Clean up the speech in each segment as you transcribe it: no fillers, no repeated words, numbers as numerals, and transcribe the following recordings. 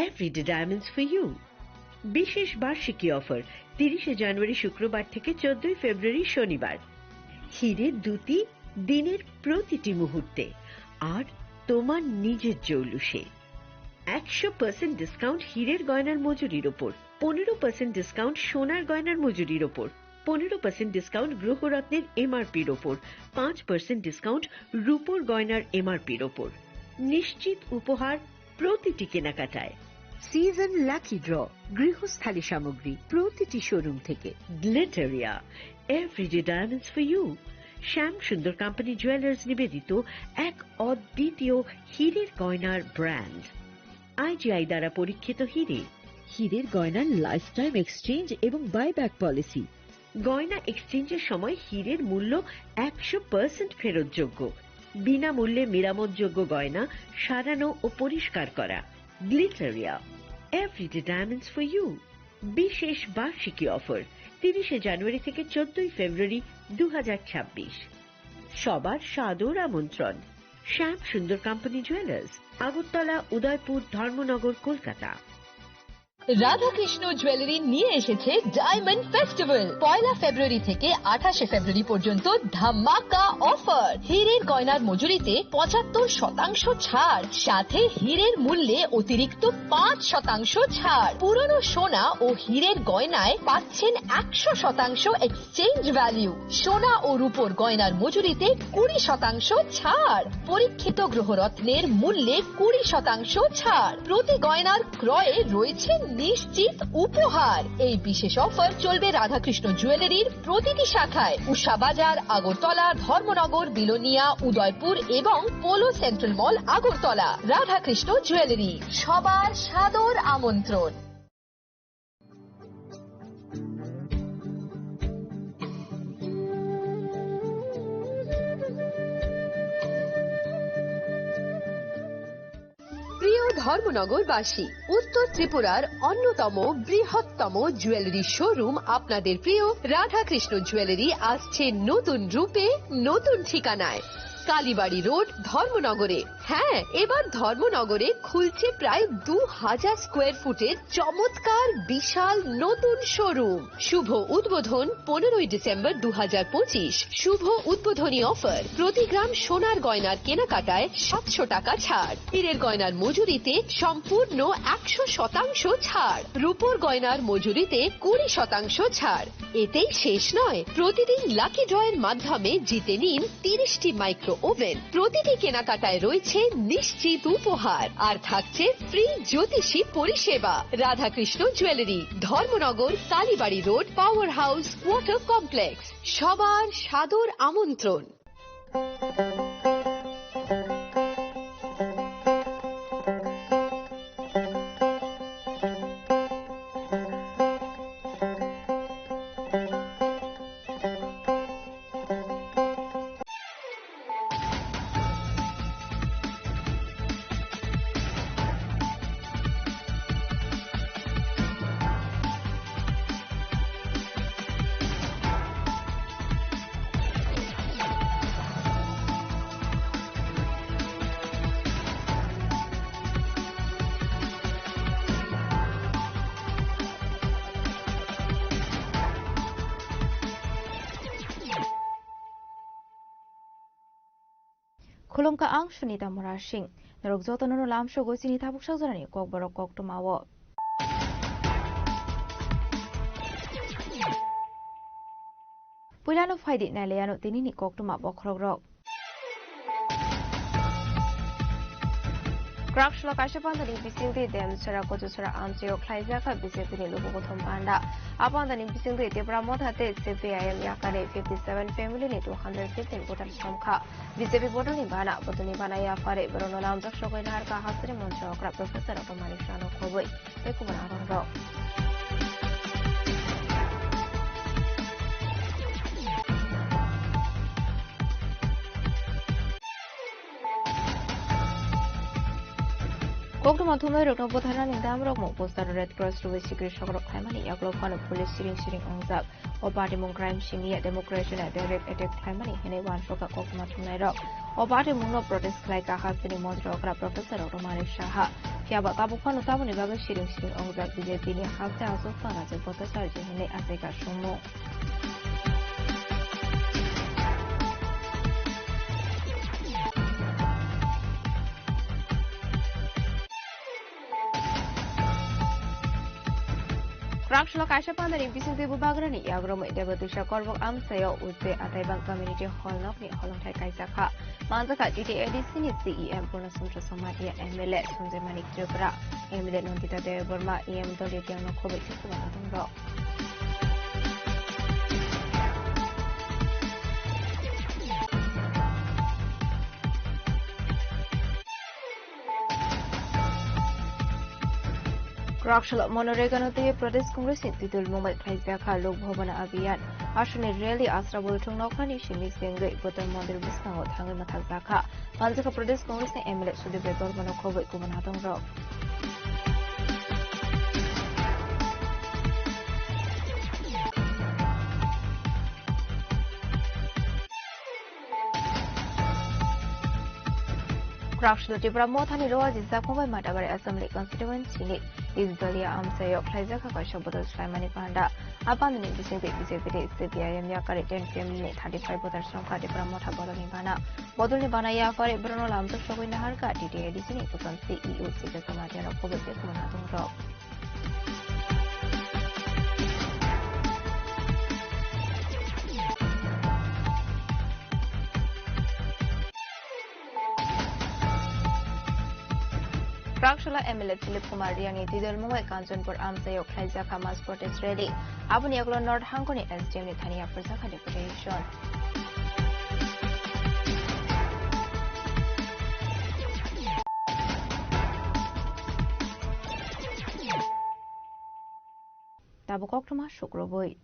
Everyday diamonds for you. বিশেষ বার্ষিকী offer 30শে জানুয়ারি শুক্রবার থেকে 14ই ফেব্রুয়ারি শনিবার। হীরের দুটি দিনের প্রতিটি মুহূর্তে আর তোমার নিজের জৌলুসে। 100% ডিসকাউন্ট হীরের গয়নার মজুরির ওপর, 15% ডিসকাউন্ট সোনার গয়নার মজুরির ওপর, 15% ডিসকাউন্ট গ্রহরত্নের এমআরপির ওপর, 5% ডিসকাউন্ট রূপোর গয়নার এমআরপির ওপর। নিশ্চিত উপহার প্রতিটি কেনাকাটায়। সিজন লাকি ড্র গৃহস্থালী সামগ্রী প্রতিটি শোরুম থেকে। Glitteria, everyday diamonds for you. Shyam Sundar company jewellers নিবেদিত এক অদ্বিতীয় হীরের গয়নার ব্র্যান্ড। আইজিআই দ্বারা পরীক্ষিত হীরে। হীরের গয়নার লাইফ টাইম এক্সচেঞ্জ এবং বাইব্যাক পলিসি। গয়না এক্সচেঞ্জের সময় হীরের মূল্য 100% ফেরতযোগ্য। বিনামূল্যে মেরামতযোগ্য গয়না সারানো ও পরিষ্কার করা। Glitteria, everyday diamonds for you. বিশেষ বার্ষিকী অফার 30শে জানুয়ারি থেকে 14ই ফেব্রুয়ারি 2026। সবার সাদর আমন্ত্রণ। শ্যাম Sundar company jewellers, Agartala, Udaipur, Dharmanagar, Kolkata. Radhakrishna jewellery নিয়ে এসেছে ডায়মন্ড ফেস্টিভ্যাল। 1 ফেব্রুয়ারি থেকে 28 ফেব্রুয়ারি পর্যন্ত ধামাকা অফার। হীরের গয়নার মজুরিতে 75% ছাড়, সাথে হীরের মূল্যে অতিরিক্ত 5% ছাড়। পুরনো সোনা ও হীরের গয়নায় পাচ্ছেন 100% এক্সচেঞ্জ ভ্যালু। সোনা ও রূপোর গয়নার মজুরিতে 20% ছাড়। পরীক্ষিত গ্রহরত্নের মূল্যে 20% ছাড়। প্রতি গয়নার ক্রয়ে রয়েছে নিশ্চিত উপহার। এই বিশেষ অফার চলবে রাধাকৃষ্ণ জুয়েলারির প্রতিটি শাখায়, উষা বাজার, আগরতলা, ধর্মনগর, বিলোনিয়া, উদয়পুর এবং পোলো সেন্ট্রাল মল, আগরতলা। রাধাকৃষ্ণ জুয়েলারি, সবার সাদর আমন্ত্রণ। প্রিয় ধর্মনগরবাসী, উত্তর ত্রিপুরার অন্যতম বৃহত্তম জুয়েলারি শোরুম আপনাদের প্রিয় রাধাকৃষ্ণ জুয়েলারি আসছে নতুন রূপে, নতুন ঠিকানায়। কালীবাড়ি রোড, ধর্মনগরে। হ্যাঁ, এবার ধর্মনগরে খুলছে প্রায় 2000 স্কোয়ার ফুটের চমৎকার বিশাল নতুন শোরুম। শুভ উদ্বোধন 15ই ডিসেম্বর 2025। শুভ উদ্বোধনী অফার, প্রতি গ্রাম সোনার গয়নার কেনাকাটায় 700 টাকা ছাড়। হীরের গয়নার মজুরিতে সম্পূর্ণ 100% ছাড়। রূপোর গয়নার মজুরিতে 20% ছাড়। এতেই শেষ নয়, প্রতিদিন লাকি ড্রয়ের মাধ্যমে জিতে নিন 30টি মাইক্রো ওভেন। প্রতিটি কেনাকাটায় রয়েছে নিশ্চিত উপহার, আর থাকছে ফ্রি জ্যোতিষী পরিষেবা। Radhakrishna jewellery, Dharmanagar, Kalibari road, power house, water complex. সবার সাদর আমন্ত্রণ। Khulongka ang sunita morashing narokzoto no lamsho gosini tabuk shazarani kokborok koktomawo Pulano faidi naleano tinini koktoma bokrogrok Krakshlo Kashapandani Bisingdi Dem Sara Kotusara Amsio Klaizaka Bisipini Lubotom Panda. Upon the Bisingdi Debramota CPIM Yakare 57 family to 115 voters from Ka. Visibi Botonibana, Botonibana Yafare, Bronolam Shokoinarka Hasri Moncho, Professor of Manishano Koboi, Ekumaro. Oktober thumai rok no bothana ning dam rok mo poster Red Cross Ruby Secret Shokrok Thaimani yaklok khano police siring ongjak opa demon crime singya democracy na direct attack Thaimani hene wan shoka kokma thumai rok opa demon no protest khlai ka hasini montra okra professor Romani Shaha kyaba tabu khano tabuni baga siring ongjak BJP ni hasya aso fara je protester je hene aseka shomo Rakshla Kasha Pandari Bising Debu Bagrani Yagroma Debatusha Korbo Amsayo Uze Ataibang Community Hall Nokni Holontai Kaisaka Manzaka GTADC CEM Purnasumtra Somalia MLA Sunze Manik Tripura MLA Nondita De Burma EM Dolian Nokovic Sumanatungro Rakshla Monoregano de Pradesh Congress Titul Mumbai Kaisaka Lok Bhavana Abhiyan Ashne Rally Asrabul Tungnokani Shimi Singh Botan Mandir Bisnao Thangi Mathazaka Manjaka Pradesh Congress MLA Sudebre Dormano Kobe Kumanatong Rock Rakshla Tripura Mothani Loa Jizak Mumbai Matagari Assembly Constituency ni Izdalia Amsayo Klaizaka Kashabodas Slimani Panda Abandoni Bising BJP CPIM Yakari 10 PM ni 35 voters Sangka Tripura Motha Bodolni Bana Yakari Bruno Lamto Shogui Naharka TTADC ni Putan CEO Sika Samadiano Kobe Kumanatong Rock Rakshla MLA Philip Kumar Riani Tidal Mumbai Kanchanpur Amsayo Klaizaka Mass Protest Rally Abuni Aglo North Hangkoni SDM ni Thania Persaka Deputation Tabukok Tuma Shukroboi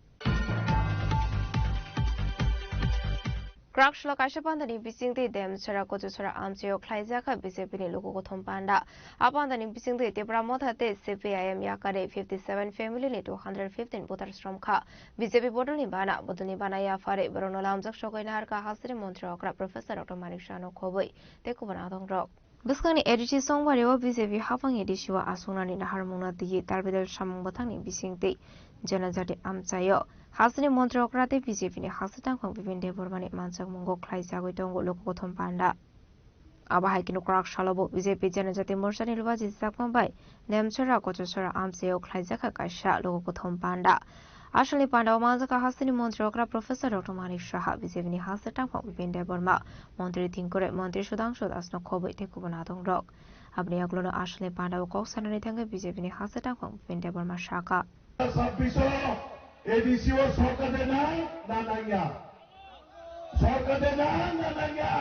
Rakshla Kashapandani Bising de Dem Sara Kotusara Amsayo Klaizaka BJP ni Logo Thompanda Apandani Bising de Pramotha de CPIM Yakare 57 family ni 215 voters from Kha BJP Bodoni Bana Yafare Bruno Lamjak Shogoinar Ka Hasri Montra Okra Professor Dr. Manik Shano Koboi Tekubana Rock Biskani edici songwarewa BJP hafang edisiwa asunani naharmuna di tarbidal samung batangni Bising de Janajati Amsayo Hasni Montra Okrate BJP ni Hasitang Kong Bipin de Burmani Mansang Mungo Klaizagoi Tongo Loko Thompanda Abahakino Krak Shalabo BJP Janajati Morsani Lubaji Sakmbai Nemchara Kochosara Amsayo Klaizaka Kasha Loko Thompanda Ashali Panda Manzaka Hasni Montra Okra Professor Dr. Manik Shaha BJP ni Hasitang Kong Bipin de Burma Montri Tinkore Montri Sudang Shod Asno Kobe Tekubanatung Rock Abni Aglono Ashali Panda Kok Sanani Tanga BJP ni Hasitang Kong Bipin de Burma Shaka এডিসিও সরকারে নাই না নাইয়া সরকারে নাই না নাইয়া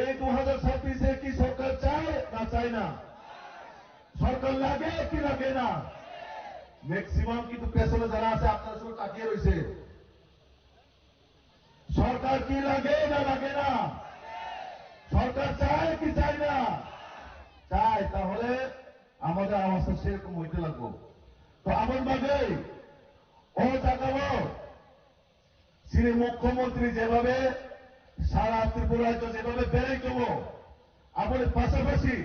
এই 2026 কি সরকার চায় না চায় না সরকার লাগে কি লাগে না ম্যাক্সিমাম কিন্তু পেছনে যারা আছে আপনারা শুধু তাকিয়ে রয়েছে সরকার কি লাগে না লাগে না সরকার চায় কি চায় না চায় তাহলে আমাদের অবস্থা সেরকম হইতে লাগবে তো এমন ভাবে ও তাকাবো শ্রী মুখ্যমন্ত্রী যেভাবে সারা ত্রিপুরা রাজ্য যেভাবে বেড়াইতে আমাদের পাশাপাশি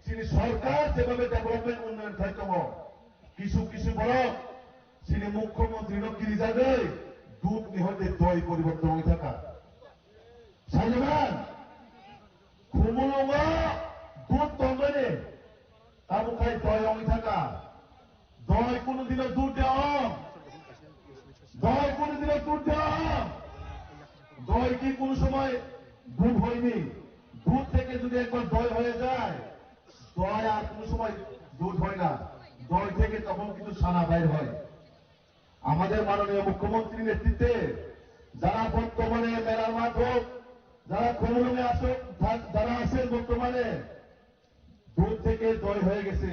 শ্রী সরকার যেভাবে ডেভেলপমেন্ট উন্নয়ন থাকতে কিছু কিছু বড় শ্রী মুখ্যমন্ত্রী নকিরি যাবে দুধ নিহতে দই পরিবর্তন হয়ে থাকা সাজমান খুমুলঙ্গ দুধ তঙ্গনে তার মুখায় দই অঙ্গি থাকা দই কোনদিনও দুধ দেওয়া দই কোনদিনও দুধ দেওয়া দই কি কোন সময় দুধ হয়নি দুধ থেকে যদি একবার দই হয়ে যায় দই আর কোন সময় দুধ হয় না দই থেকে তখন কিন্তু সানা বাইর হয় আমাদের মাননীয় মুখ্যমন্ত্রীর নেতৃত্বে যারা বর্তমানে মেলার মাঠ হোক যারা খুমুলুঙে আসুক যারা আছেন বর্তমানে দুধ থেকে দই হয়ে গেছে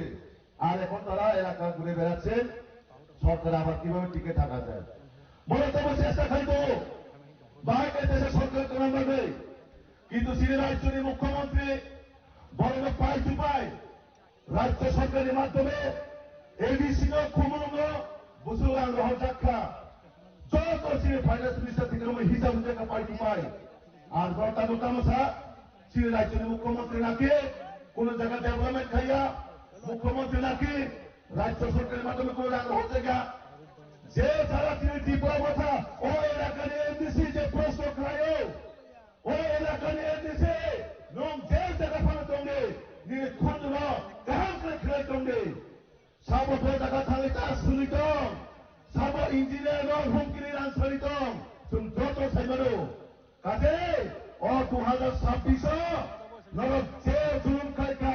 আর এখন তারা এলাকা ঘুরে বেড়াচ্ছেন সরকার আবার কিভাবে টিকে থাকা যায় মূলত চেষ্টা খাইব বাইরে দেশে সরকার কোন পারবে কিন্তু শ্রী রাজ্যের মুখ্যমন্ত্রী বড় পাই চুপাই রাজ্য সরকারের মাধ্যমে এডিসিনো কুমুনো বুসুলাং রহজাক্ষা যত সিনে ফাইন্যান্স মিনিস্টার থেকে হিসাব দেখা পাইতে পাই আর বর্তমান তামসা সিনে রাজ্যের মুখ্যমন্ত্রী নাকি কোন জায়গা ডেভেলপমেন্ট খাইয়া মুখ্যমন্ত্রী নাকি রাজ্য সরকারের মাধ্যমে কোন রাং জায়গা যে যারা তিনি ত্রিপুরা কথা ও এলাকার এনডিসি যে প্রশ্ন খায় ও এলাকার এনডিসি নং যে জায়গা ফানা তঙ্গে নিয়ে খন্ড কাহাম করে খেলাই তঙ্গে সাবো জায়গা থালে কাজ শুনিত সাবো ইঞ্জিনিয়ার হুমকিনি রানসারিত তুমি যত সাইবারো কাজে ও 2026 নরক যে জুলুম খাইকা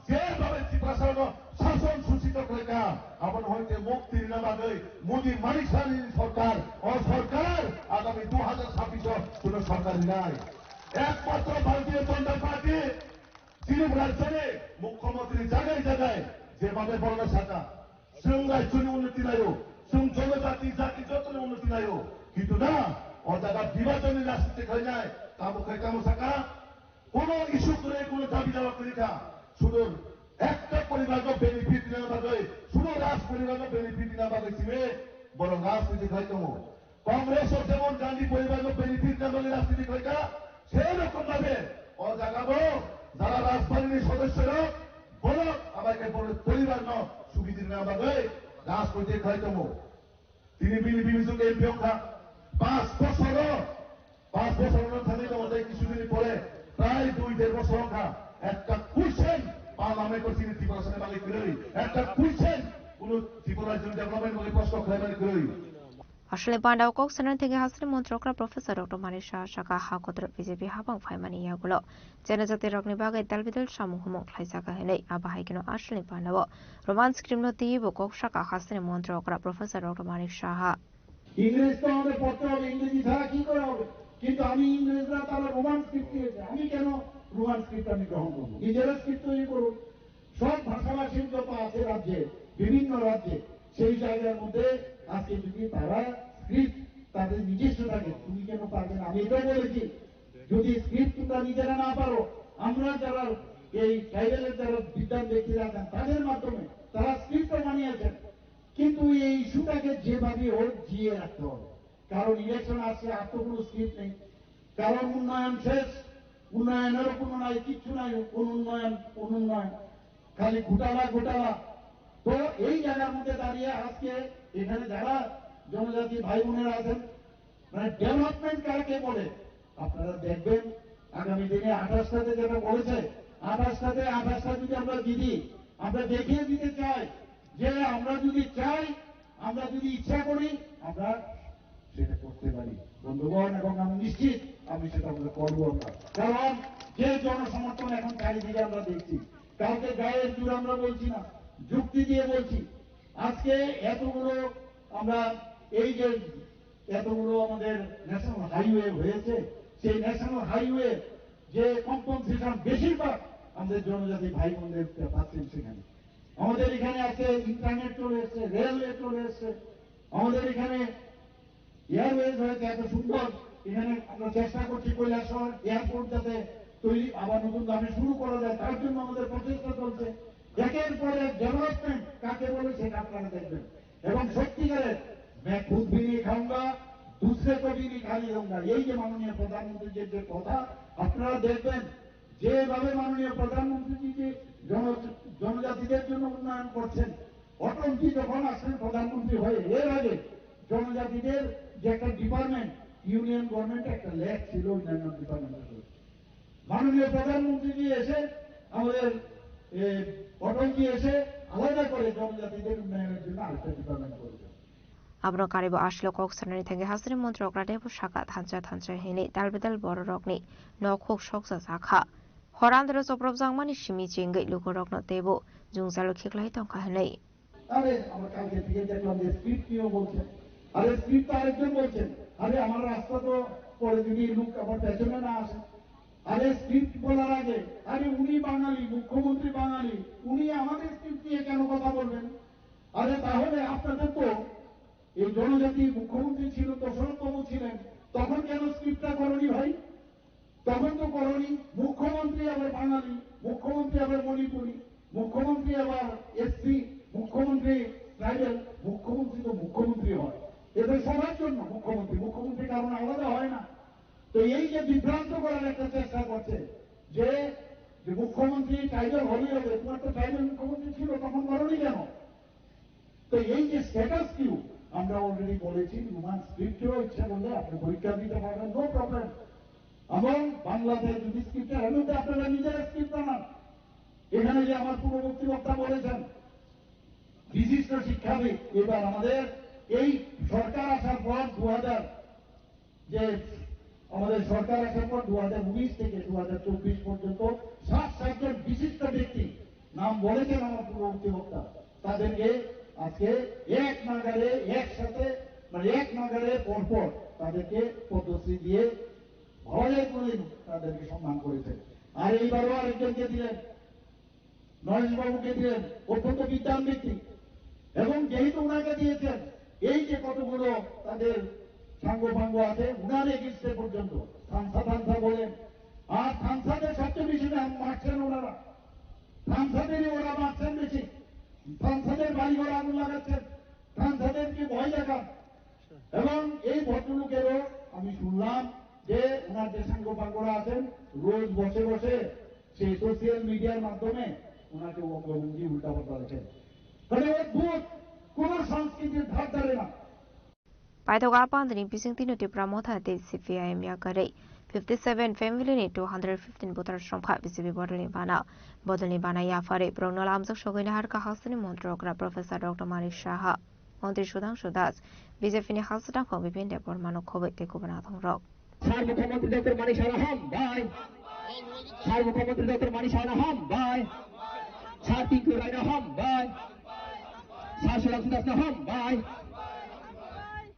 যেভাবে ত্রিপুরা শাসন সূচিত খাইকা আপন হইতে মুক্তির নামাগে মোদী মানিকশালী সরকার ও সরকার আগামী 2026 কোন সরকার নাই একমাত্র ভারতীয় জনতা পার্টি ত্রিপুরা রাজ্যে মুখ্যমন্ত্রী জায়গায় জায়গায় যেভাবে বর্ণ শাখা जों रायजोनि उन्नति नायो जों जनजाति जाति जतनि उन्नति नायो কিন্তু না ও জায়গা বিভাজনের রাজনীতি খাইনায় তাবো খাইতামো সাকা কোন ইস্যু করে কোন দাবি দাওয়া করি না শুধু একটা পরিবারকে বেনিফিট না বাগে শুধু রাজ পরিবারকে বেনিফিট না বাগে ছিবে বড় রাজনীতি খাইতামো কংগ্রেস ও যেমন গান্ধী পরিবারকে বেনিফিট না বাগে রাজনীতি খাইতা সেই রকম ভাবে ও জায়গাবো যারা রাজবাড়ির সদস্যরা বড় আমাকে বড় পরিবার ন সুবিধা না বাগে রাজনীতি খাইতামো তিনি বিনিবিজুকে এমপি অংখা 5 বছর থাকলে আমাদের কিছুদিন পরে প্রায় 2-1.5 বছর অংখা একটা কুইশন পার্লামেন্ট তিনি ত্রিপুরা বাগে করি একটা কুইশন কোন ত্রিপুরা রাজ্য ডেভেলপমেন্ট বলে প্রশ্ন খাইবানি করি আসলে পান্ডাও কক্সেনার থেকে হাসিনি মন্ত্রকরা প্রফেসর ডক্টর মানিক শাহ শাখা হাকদ্র বিজেপি হাবাং ফাইমানি ইয়াগুলো জনজাতি রকনি বাগে দালবিদল সামুহ মংখ্লাই জায়গা হেনে আবাহাইকিনো আসলে পান্ডাও রোমান স্ক্রিপ্ট তিবো কক শাখা হাসিনি মন্ত্রকরা প্রফেসর ডক্টর মানিক শাহ ইংরেজ তো আমাদের পড়তে হবে ইংরেজি ছাড়া কি করে হবে কিন্তু আমি ইংরেজরা তারা রোমান স্ক্রিপ্ট দিয়েছে আমি কেন রোমান স্ক্রিপ্ট আমি গ্রহণ করবো নিজেরা স্ক্রিপ্ট তৈরি করুন সব ভাষাভাষীর যত আছে রাজ্যে বিভিন্ন রাজ্যে সেই জায়গার মধ্যে আজকে যদি তারা স্ক্রিপ্ট তাদের নিজস্ব থাকে তুমি কেন পারবে না আমি এটাও বলেছি যদি স্ক্রিপ্ট তোমরা নিজেরা না পারো আমরা যারা এই ট্রাইবেলের যারা বিদ্যান ব্যক্তিরা আছেন তাদের মাধ্যমে তারা স্ক্রিপ্ট বানিয়েছেন কিন্তু এই ইস্যুটাকে যেভাবে হোক জিয়ে রাখতে হবে কারণ ইলেকশন আসছে আর তো কোনো স্ক্রিপ্ট নেই কারণ উন্নয়ন শেষ উন্নয়নেরও কোনো নাই কিচ্ছু নাই অনুন্নয়ন খালি ঘোটালা তো এই জায়গার মধ্যে দাঁড়িয়ে আজকে এখানে যারা জনজাতি ভাই বোনেরা আছেন মানে ডেভেলপমেন্ট কাকে বলে আপনারা দেখবেন আগামী দিনে 28টাতে যেটা বলেছে 28টা যদি আমরা দিদি আমরা দেখিয়ে দিতে চাই যে আমরা যদি চাই আমরা যদি ইচ্ছা করি আমরা সেটা করতে পারি বন্ধুগণ এবং আমি নিশ্চিত আমি সেটা আমরা করবো আমরা কারণ যে জনসমর্থন এখন চারিদিকে আমরা দেখছি কাউকে গায়ের জোর আমরা বলছি না যুক্তি দিয়ে বলছি আজকে এতগুলো আমরা এই যে এতগুলো আমাদের ন্যাশনাল হাইওয়ে হয়েছে সেই ন্যাশনাল হাইওয়ে যে কম্পনসেশন বেশিরভাগ আমাদের জনজাতি ভাই বোনদের পাচ্ছেন সেখানে আমাদের এখানে আছে ইন্টারনেট চলে এসছে রেলওয়ে চলে এসছে আমাদের এখানে এয়ারওয়েজ হয়েছে এত সুন্দর এখানে আমরা চেষ্টা করছি কৈলাস এয়ারপোর্ট যাতে তৈরি আবার নতুন দামে শুরু করা যায় তার জন্য আমাদের প্রচেষ্টা চলছে একের পরে ডেভেলপমেন্ট কাকে বলে সেটা আপনারা দেখবেন এবং সত্যিকারের मैं खुद भी नहीं खाऊंगा दूसरे को भी नहीं खाने दूंगा এই যে মাননীয় প্রধানমন্ত্রীর যে কথা আপনারা দেখবেন যেভাবে মাননীয় প্রধানমন্ত্রী যে জনজাতিদের জন্য উন্নয়ন করছেন অটলজি যখন আসেন প্রধানমন্ত্রী হয়ে এর আগে জনজাতিদের যে একটা ডিপার্টমেন্ট ইউনিয়ন গভর্নমেন্ট একটা ল্যাব ছিল অন্যান্য ডিপার্টমেন্টের মাননীয় প্রধানমন্ত্রী এসে আমাদের অটলজি এসে আলাদা করে জনজাতিদের উন্নয়নের জন্য আরেকটা ডিপার্টমেন্ট করেছে abro karibo ashlo koksanari thenge hasini montrokra debu shaka thancha hene dalbedal boro rokni nokhok shoksa sakha horandro soprop jangmani shimi chingai lukorokno debu jungzalo khiklai tongka hanei আরে আমরা কালকে থেকে দেখলাম যে স্ক্রিপ্ট নিয়েও বলছেন আরে স্ক্রিপ্ট আরেকজন বলছেন আরে আমার রাস্তা তো পরে যদি লোক আমার পেছনে না আসে আরে স্ক্রিপ্ট বলার আগে আরে উনি বাঙালি মুখ্যমন্ত্রী বাঙালি উনি আমাদের স্ক্রিপ্ট নিয়ে কেন কথা বলবেন আরে তাহলে আপনাদের তো এই জনজাতি মুখ্যমন্ত্রী ছিল দশরথবাবু ছিলেন তখন কেন স্ক্রিপ্টটা করনি ভাই তখন তো করনি মুখ্যমন্ত্রী আবার বাঙালি মুখ্যমন্ত্রী আবার মণিপুরি মুখ্যমন্ত্রী আবার এসপি, মুখ্যমন্ত্রী ট্রাইবেল, মুখ্যমন্ত্রী তো মুখ্যমন্ত্রী হয়, এদের সবার জন্য মুখ্যমন্ত্রী কারণ আলাদা হয় না। তো এই যে বিভ্রান্ত করার একটা চেষ্টা করছে যে মুখ্যমন্ত্রী ট্রাইবেল হলেই হবে, তোমার তো ট্রাইবেল মুখ্যমন্ত্রী ছিল, তখন করনি কেন? তো এই যে স্ট্যাটাস কিউ, আমরা অলরেডি বলেছি রোমান স্ক্রিপ্টেও ইচ্ছা করলে আপনি পরীক্ষা দিতে পারবেন, নো প্রবলেম। এবং বাংলাতে যদি স্ক্রিপ্টের মধ্যে আপনারা নিজেরা স্ক্রিপ্ট বানান। এখানে যে আমার পূর্ববর্তী বক্তা বলেছেন বিশিষ্ট শিক্ষাবিদ, এবার আমাদের এই সরকার আসার পর 2000 যে আমাদের সরকার আসার পর 2019 থেকে 2024 পর্যন্ত 7 জন বিশিষ্ট ব্যক্তি নাম বলেছেন আমার পূর্ববর্তী বক্তা, তাদেরকে আজকে এক নাগারে একসাথে এক নাগারে পরপর তাদেরকে পদ্মশ্রী দিয়ে ভালো করে তাদেরকে সম্মান করেছে। আর এইবারও আরেকজনকে দিলেন, নরেশবাবুকে দিলেন, অত্যন্ত বিদ্বান ব্যক্তি। এবং যেহেতু ওনাকে দিয়েছেন, এই যে কতগুলো তাদের সাঙ্গ আছে উনার এগেস্টে পর্যন্ত থানসা বলেন, আর থানসাদের সবচেয়ে বেশি মারছেন ওনারা, থানসাদেরই ওরা মারছেন বেশি, থানসাদের বাড়িঘর আগুন লাগাচ্ছেন, থানসাদেরকে ভয় দেখান। এবং এই ভদ্রলোকেরও আমি শুনলাম যে ওনার যে সাঙ্গপাঙ্গরা আছেন রোজ বসে বসে সেই সোশ্যাল মিডিয়ার মাধ্যমে ওনাকে অঙ্গভঙ্গি উল্টাপাল্টা রাখেন। মানে অদ্ভুত, কোন সংস্কৃতির ধার ধারে না। পাইথকা পান্দনি বিসিং তিনো ত্রিপুরা মথাতে সিপিআইএম ইয়াকারে 57 ফ্যামিলি নি 215 ভোটার সংখ্যা বিজেপি বদলনি বানা ইয়াফারে প্রণল আমজক সগৈনা হারকা হাসনি মন্ত্রকরা প্রফেসর ডক্টর মানিক সাহা, মন্ত্রী সুধাংশু দাস, বিজেপিনি হাসদাং বিপিন দেবর মানব খবর তেকুবনা থংরক। স্যার মুখ্যমন্ত্রী ডক্টর মানিক সাহা হাম বাই, স্যার মুখ্যমন্ত্রী ডক্টর মানিক সাহা হাম বাই, স্যার টিঙ্কু রায়না হাম বাই, স্যার সুধাংশু দাস হাম বাই,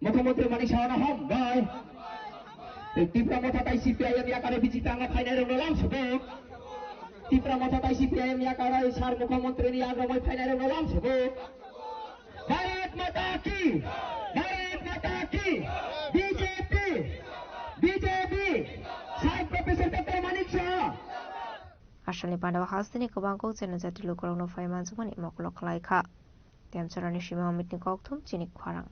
মুখ্যমন্ত্রী মানিক সাহা হাম বাই। ত্রিপুরা মথাতাই সিপিআইএম ইয়াকারে বিজিত আঙ্গা ফাইনাল নলাম সবক, ত্রিপুরা মথাতাই সিপিআইএম ইয়াকারে স্যার মুখ্যমন্ত্রী আগ্রময় ফাইনাল নলাম সবক। ভারত মাতা কি, ভারত মাতা কি, BJP, BJP, sir professor doctor Manik Saha. আসলে পান্ডাবা হাসদিনি কবাংকো জেনজাতি লোকরংনো ফাইমান জমানি মকলক লাইখা তেমচরানি সীমা অমিতনি ককথুম চিনিক খরাং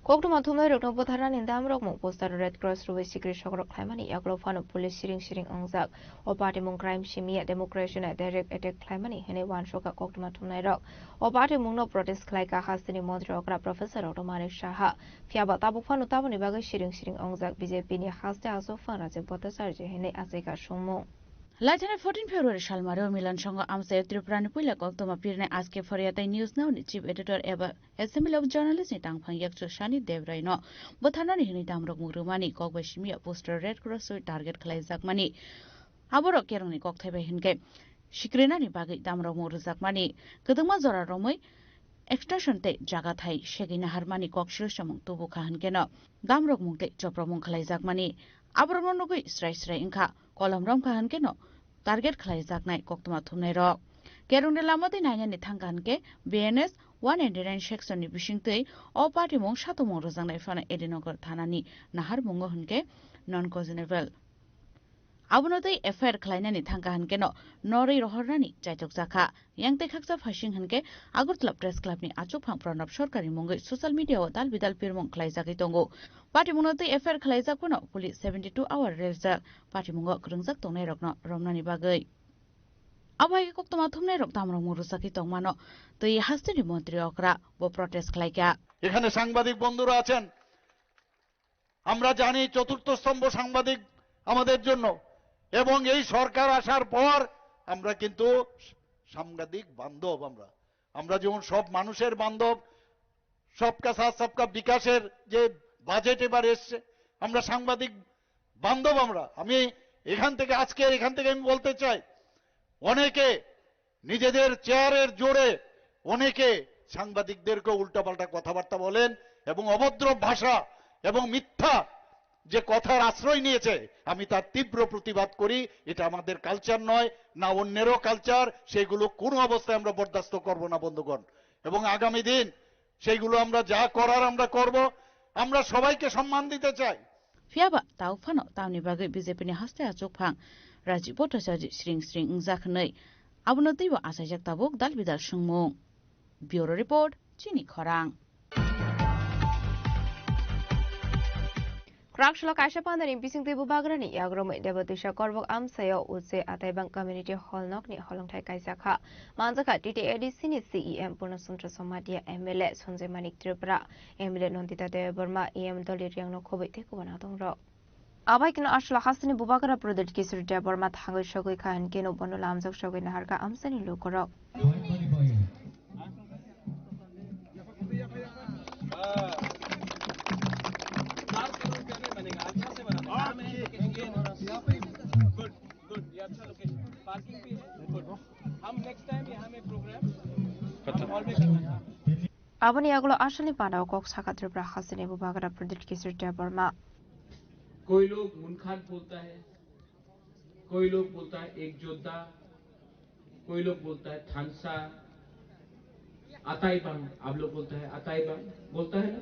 koktu mathumai rokno botharan indam rokmo poster red cross ruwe sikri shokrok khlaimani yakro fano police siring ongjak o party mung crime shimia democracy na direct attack khlaimani hene wan shoka koktu mathumnai rok o party mung no protest khlaika hasini mantri okra professor dr manik saha phiaba tabuk fano taboni bagai siring ongjak bjp ni haste aso fan raje botasar je hene aseka sumung লাইথানে 14 ফেব্রুয়ারি সালমারেও মিলন সংঘ আমসে ত্রিপুরানি পুইলা কক্তমা পিরনে আজকে ফরিয়াতাই news now নি chief editor এবার SML of journalist নি টাংফাং yakchu shani devraino bothanani hini damrok murumani kokbaishimiya poster red cross oi target khlaijak aborok kerongni kokthaibai hinke sikrenani bagai damrok murujak kedengma jora romoi extension te jaga thai segina harmani kokshil samung tubu khahan keno damrok mungte jopromung khlaijak aborok nogoi srai ingkha kolamrom khahan keno target khlaijak nai koktoma thumnai rok kerongni lamati nainani thangkanke BNS 199 section ni bisingtei o party mong satomong rojangnai fana Edinogor thanani nahar mungo hunke non cogenital abonotei FIR khlainani thangka hankeno norei rohornani chaitok jakha yangte khaksa phasing hanke Agartala press club ni achukphang pranab sarkari mongoi social media o dal bidal pirmong khlaijakai tongo party monotei FIR khlaijak kono police 72 hour rejak party mongo krungjak tongnai rokno romnani bagai আবাই কোক্তমা থুমনে রক দামরং মুরুসাকি তংমানো তই হাস্তিনি মন্ত্রী অকরা ও প্রটেস্ট খাইকা এখানে সাংবাদিক বন্ধুরা আছেন আমরা জানি চতুর্থ স্তম্ভ সাংবাদিক আমাদের জন্য এবং এই সরকার আসার পর আমরা কিন্তু সাংবাদিক বান্ধব আমরা যেমন সব মানুষের বান্ধব সবকা সাথ সবকা বিকাশের যে বাজেট এবার এসছে আমরা সাংবাদিক বান্ধব আমি এখান থেকে আমি বলতে চাই অনেকে নিজেদের চেয়ারের জোরে অনেকে সাংবাদিকদেরকে উল্টাপাল্টা কথাবার্তা বলেন এবং অভদ্র ভাষা এবং মিথ্যা যে কথার আশ্রয় নিয়েছে আমি তার তীব্র প্রতিবাদ করি এটা আমাদের কালচার নয় না অন্যেরও কালচার সেগুলো কোনো অবস্থায় আমরা বরদাস্ত করব না বন্ধুগণ এবং আগামী দিন সেইগুলো আমরা যা করার আমরা করব আমরা সবাইকে সম্মান দিতে চাই ফিয়াবা তাও ফানো তাওনি বাগে বিজেপি নি হাসতে আচুকফাং Raji Potasaji Sring Sring Zaknei. Abunatiba Asajak Tabuk Dal Bidal Shungmung. Bureau Report, Chini Korang. Krakshla Kasha Pandan in Pising Tibu Bagrani, Yagroma, Debatusha Korbok Amsayo, Uze Ataiban Community Hall Nokni, Holongtai Kaisaka, Manzaka, TTAD Sini CEM, Punasuntra Somatia, MLA, Sonze Manik Tripura, Emile Nontita de Burma, EM Dolly Riang Kobe, Tekuanatong Rock. Abakin Ashla Hasani Bubakara Project Kisur Debormat Hango Shoguka and Geno Bonulam Shogin Harka Amsani Lukoro. Abani Aglo Ashani Pada Cox Hakatra Hasani Bubakara Project Kisur Deborma. कोई लोग मुनखान बोलता है, कोई लोग बोलता है एक जोधा, कोई लोग बोलता है थानसा, अताईबांग, आप लोग बोलता है अताईबांग, बोलता है ना?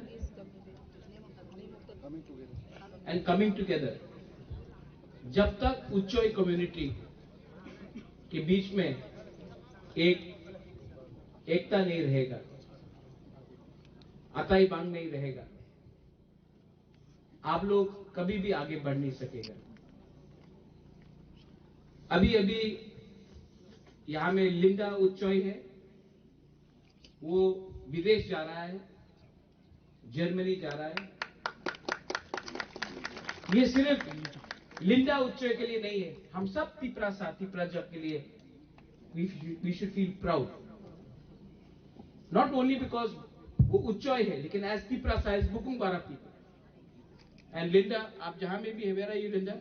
And coming together. जब तक उच्चोई कम्युनिटी के बीच में एकता नहीं रहेगा, अताईबांग नहीं रहेगा, आप लोग कभी भी आगे बढ़ नहीं सकेगा। अभी यहां में लिंडा उच्चोई है, वो विदेश जा रहा है, जर्मनी जा रहा है। ये सिर्फ लिंडा उच्चोई के लिए नहीं है, हम सब तिप्रा जब के लिए we should feel proud. Not only because वो उच्चोई है, लेकिन as तिप्रा सा is बुकुंग बारा people. And Linda, आप जहां में भी है, where are you, Linda?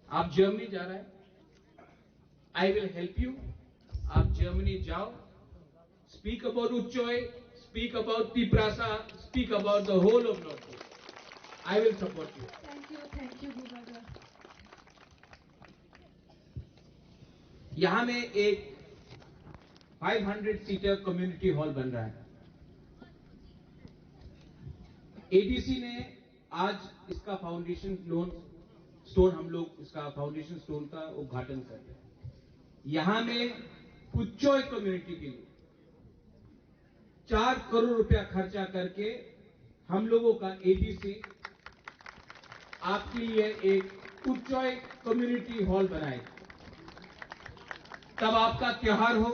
आप जर्मनी जा रहा है, I will help you. आप जर्मनी जाओ, speak about Uchoi, speak about Tiprasa, speak about the whole of North Coast. I will support you. Thank you, Bubakar. यहां में एक 500 सीटर कम्युनिटी हॉल बन रहा है। एडीसी ने आज इसका फाउंडेशन स्टोन हम लोग इसका फाउंडेशन स्टोन का उद्घाटन कर रहे हैं। यहां में उच्चोई कम्युनिटी के लिए 4 करोड़ रुपया खर्चा करके हम लोगों का एडीसी आपके लिए एक उच्चोई कम्युनिटी हॉल बनाएगा। तब आपका त्योहार हो,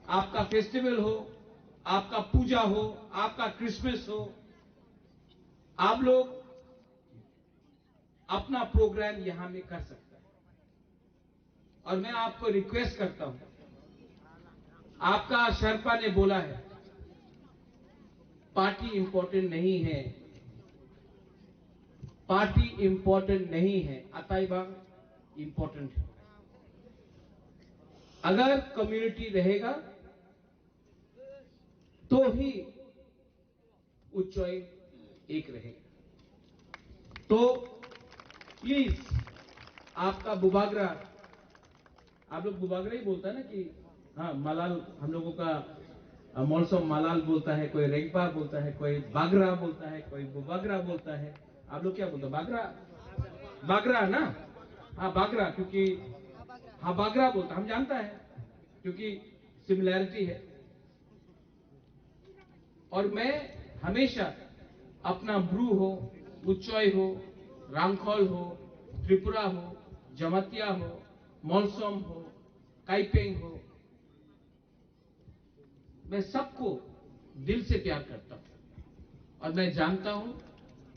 आपका फेस्टिवल हो, आपका पूजा हो, आपका क्रिसमस हो, आप लोग अपना प्रोग्राम यहां में कर सकते हैं। और मैं आपको रिक्वेस्ट करता हूं, आपका शर्पा ने बोला है पार्टी इंपॉर्टेंट नहीं है, पार्टी इंपॉर्टेंट नहीं है, अताईबांग इंपॉर्टेंट है। अगर कम्युनिटी रहेगा तो ही उच्चोई एक रहेगा। तो प्लीज आपका बुबागरा, आप लोग बुबागरा ही बोलता है ना कि हाँ मलाल, हम लोगों का मौसम मलाल बोलता है, कोई रेंगपा बोलता है, कोई बागरा बोलता है, कोई बुबागरा बोलता है। आप लोग क्या बोलते हैं? बागरा ना? हाँ बागरा, क्योंकि हाँ बागरा बोलता, हम जानता है क्योंकि सिमिलैरिटी है। और मैं हमेशा अपना ब्रू हो, उच्चोई हो, रांगखोल हो, त्रिपुरा हो, जमतिया हो, मोलसोम हो, काइपेंग हो, मैं सबको दिल से प्यार करता हूं। और मैं जानता हूं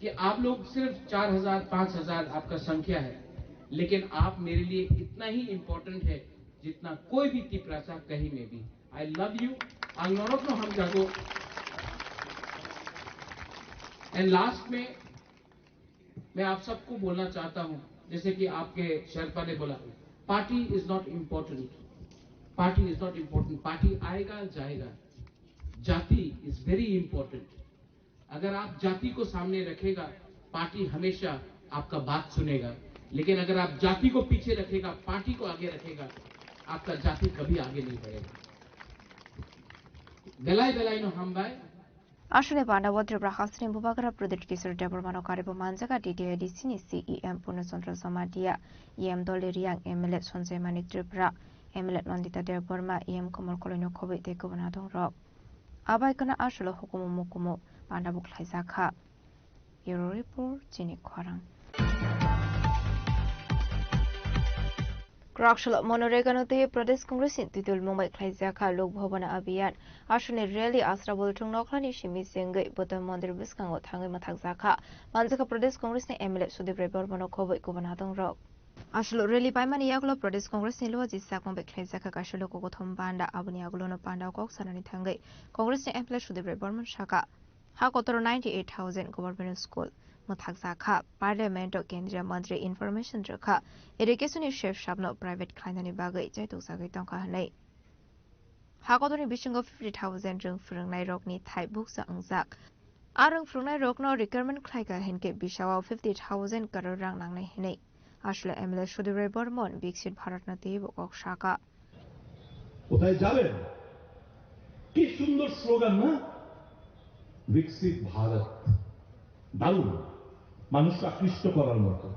कि आप लोग सिर्फ 4000 5000 आपका संख्या है, लेकिन आप मेरे लिए इतना ही इंपॉर्टेंट है जितना कोई भी तिप्रासा कहीं में भी। आई लव यू, आंगनौरक नो हम जागो। एंड लास्ट में मैं आप सबको बोलना चाहता हूं, जैसे कि आपके शेरपा ने बोला, party is not important, party is not important, party आएगा जाएगा, जाति इज वेरी इंपॉर्टेंट। अगर आप जाति को सामने रखेगा, पार्टी हमेशा आपका बात सुनेगा, लेकिन अगर आप जाति को पीछे रखेगा, पार्टी को आगे रखेगा, आपका जाति कभी आगे नहीं बढ़ेगा। बेलाई बेलाई नो हम बाय আসলে পান্ডাবত ত্রিপুরা হাসিনী বুবাগরা প্রদীপ কিশোর দেববর্মানো কারিব মানজাকা ডিডিআইডিসিনি সিইএম পূর্ণচন্দ্র সমাডিয়া ইএম দলের রিয়াং এমএলএ সঞ্জয় মানিক ত্রিপুরা এমএলএ নন্দিতা দেববর্মা ইএম কমল কলৈন খবৈ তে গুবনাদং রক আবাইকনা আসলে হুকুম মুকুমু পান্ডাবুক লাইজাখা ইউরো রিপোর্ট চিনি খরাং Krakshal Monoreganote Pradesh Congress in Titul Mumbai Klaizaka Lok Bhavana Abhiyan Ashune Rally Asrabul Tung Noklani Shimi Singay Buddha Mandir Biskango Tangi Mathakzaka Manzaka Pradesh Congress ni MLA Sudipre Bormano Kobo Gubernadong Rock Ashlo Rally Paimani Yaglo Pradesh Congress ni Loji Sakon Klaizaka Kashalo Kogotom Banda Abuni Aglono Panda Kok Sanani Tangai Congress ni MLA Sudipre Borman Shaka Hakotoro 98,000 Government School Muthakzaka Parliament Kendriya Mantri Information Jaka Education Chef Shabno Private Klainani Bagai Jaitu Sagai Tongka Hanai Hakotoni Bishingo 50,000 Jung Frungnai Rokni Thai Books Angzak Arung Frungnai Rokno Requirement Klaika Henke Bishawa 50,000 Karorang Nangnai Hinai Ashla MLA Sudire Bormon Bixit Bharatnati Bokok Shaka কোথায় যাবেন কি সুন্দর slogan না বিকশিত ভারত দারুণ মানুষকে আকৃষ্ট করার মতো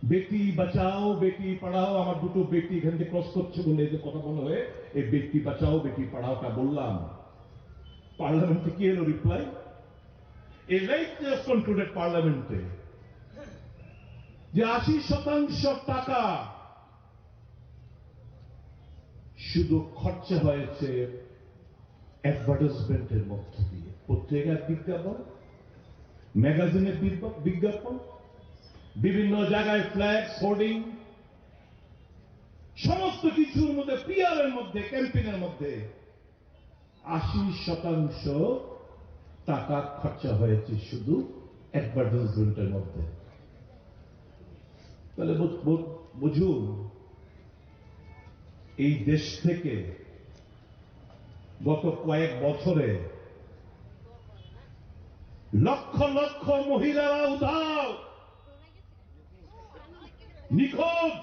বেটি বাঁচাও বেটি পড়াও আমার দুটো বেটি এখান থেকে ক্রস করছে বলে যে কথা মনে হয়ে এই বেটি বাঁচাও বেটি পড়াওটা বললাম পার্লামেন্টে কি এলো রিপ্লাই এই রাইট জাস্ট কনক্লুডেড পার্লামেন্টে যে 80% টাকা শুধু খরচা হয়েছে অ্যাডভার্টাইজমেন্টের মধ্য দিয়ে পত্রিকার বিজ্ঞাপন ম্যাগাজিনের বিজ্ঞাপন বিভিন্ন জায়গায় ফ্ল্যাগ হোর্ডিং সমস্ত কিছুর মধ্যে পিআর এর মধ্যে ক্যাম্পেইনের মধ্যে 80% টাকা খরচা হয়েছে শুধু অ্যাডভার্টাইজমেন্টের মধ্যে তাহলে বুঝুন এই দেশ থেকে গত কয়েক বছরে লক্ষ লক্ষ মহিলারা উধাও নিখোঁজ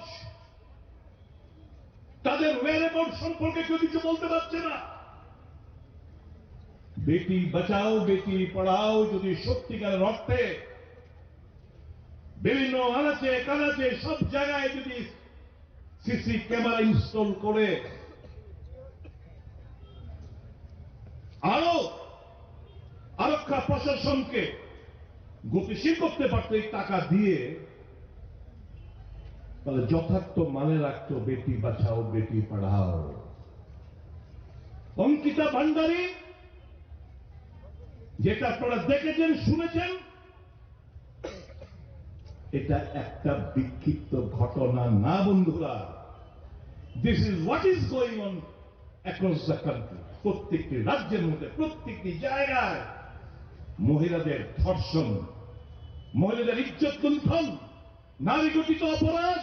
তাদের ওয়েরেবল সম্পর্কে কেউ কিছু বলতে পারছে না বেটি বাঁচাও বেটি পড়াও যদি সত্যিকারের অর্থে বিভিন্ন আনাচে কানাচে সব জায়গায় যদি সিসি ক্যামেরা ইনস্টল করে আরো আরক্ষা প্রশাসনকে গতিশীল করতে পারত এই টাকা দিয়ে তাহলে যথার্থ মানে রাখতো বেটি বাঁচাও বেটি পড়াও অঙ্কিতা ভান্ডারী যেটা আপনারা দেখেছেন শুনেছেন এটা একটা বিক্ষিপ্ত ঘটনা না বন্ধুরা this is what is going on across the country প্রত্যেকটি রাজ্যের মধ্যে প্রত্যেকটি জায়গায় মহিলাদের ধর্ষণ মহিলাদের ইজ্জত লুণ্ঠন নারী গঠিত অপরাধ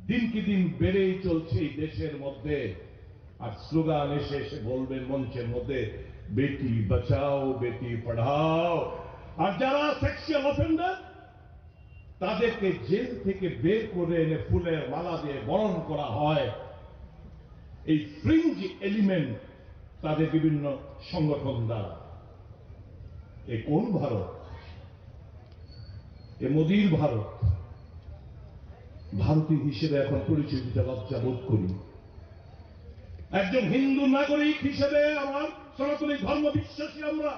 দিনকে দিন বেড়েই চলছে এই দেশের মধ্যে আর স্লোগান এসে এসে বলবেন মঞ্চের মধ্যে বেটি বাঁচাও বেটি পড়াও আর যারা সেক্সুয়াল অফেন্ডার তাদেরকে জেল থেকে বের করে এনে ফুলের মালা দিয়ে বরণ করা হয় এই ফ্রিঞ্জ এলিমেন্ট তাদের বিভিন্ন সংগঠন দ্বারা এ কোন ভারত এ মোদীর ভারত ভারতীয় হিসেবে এখন পরিচয় দিতে লজ্জা বোধ করি একজন হিন্দু নাগরিক হিসেবে আমার সনাতনী ধর্ম বিশ্বাসী আমরা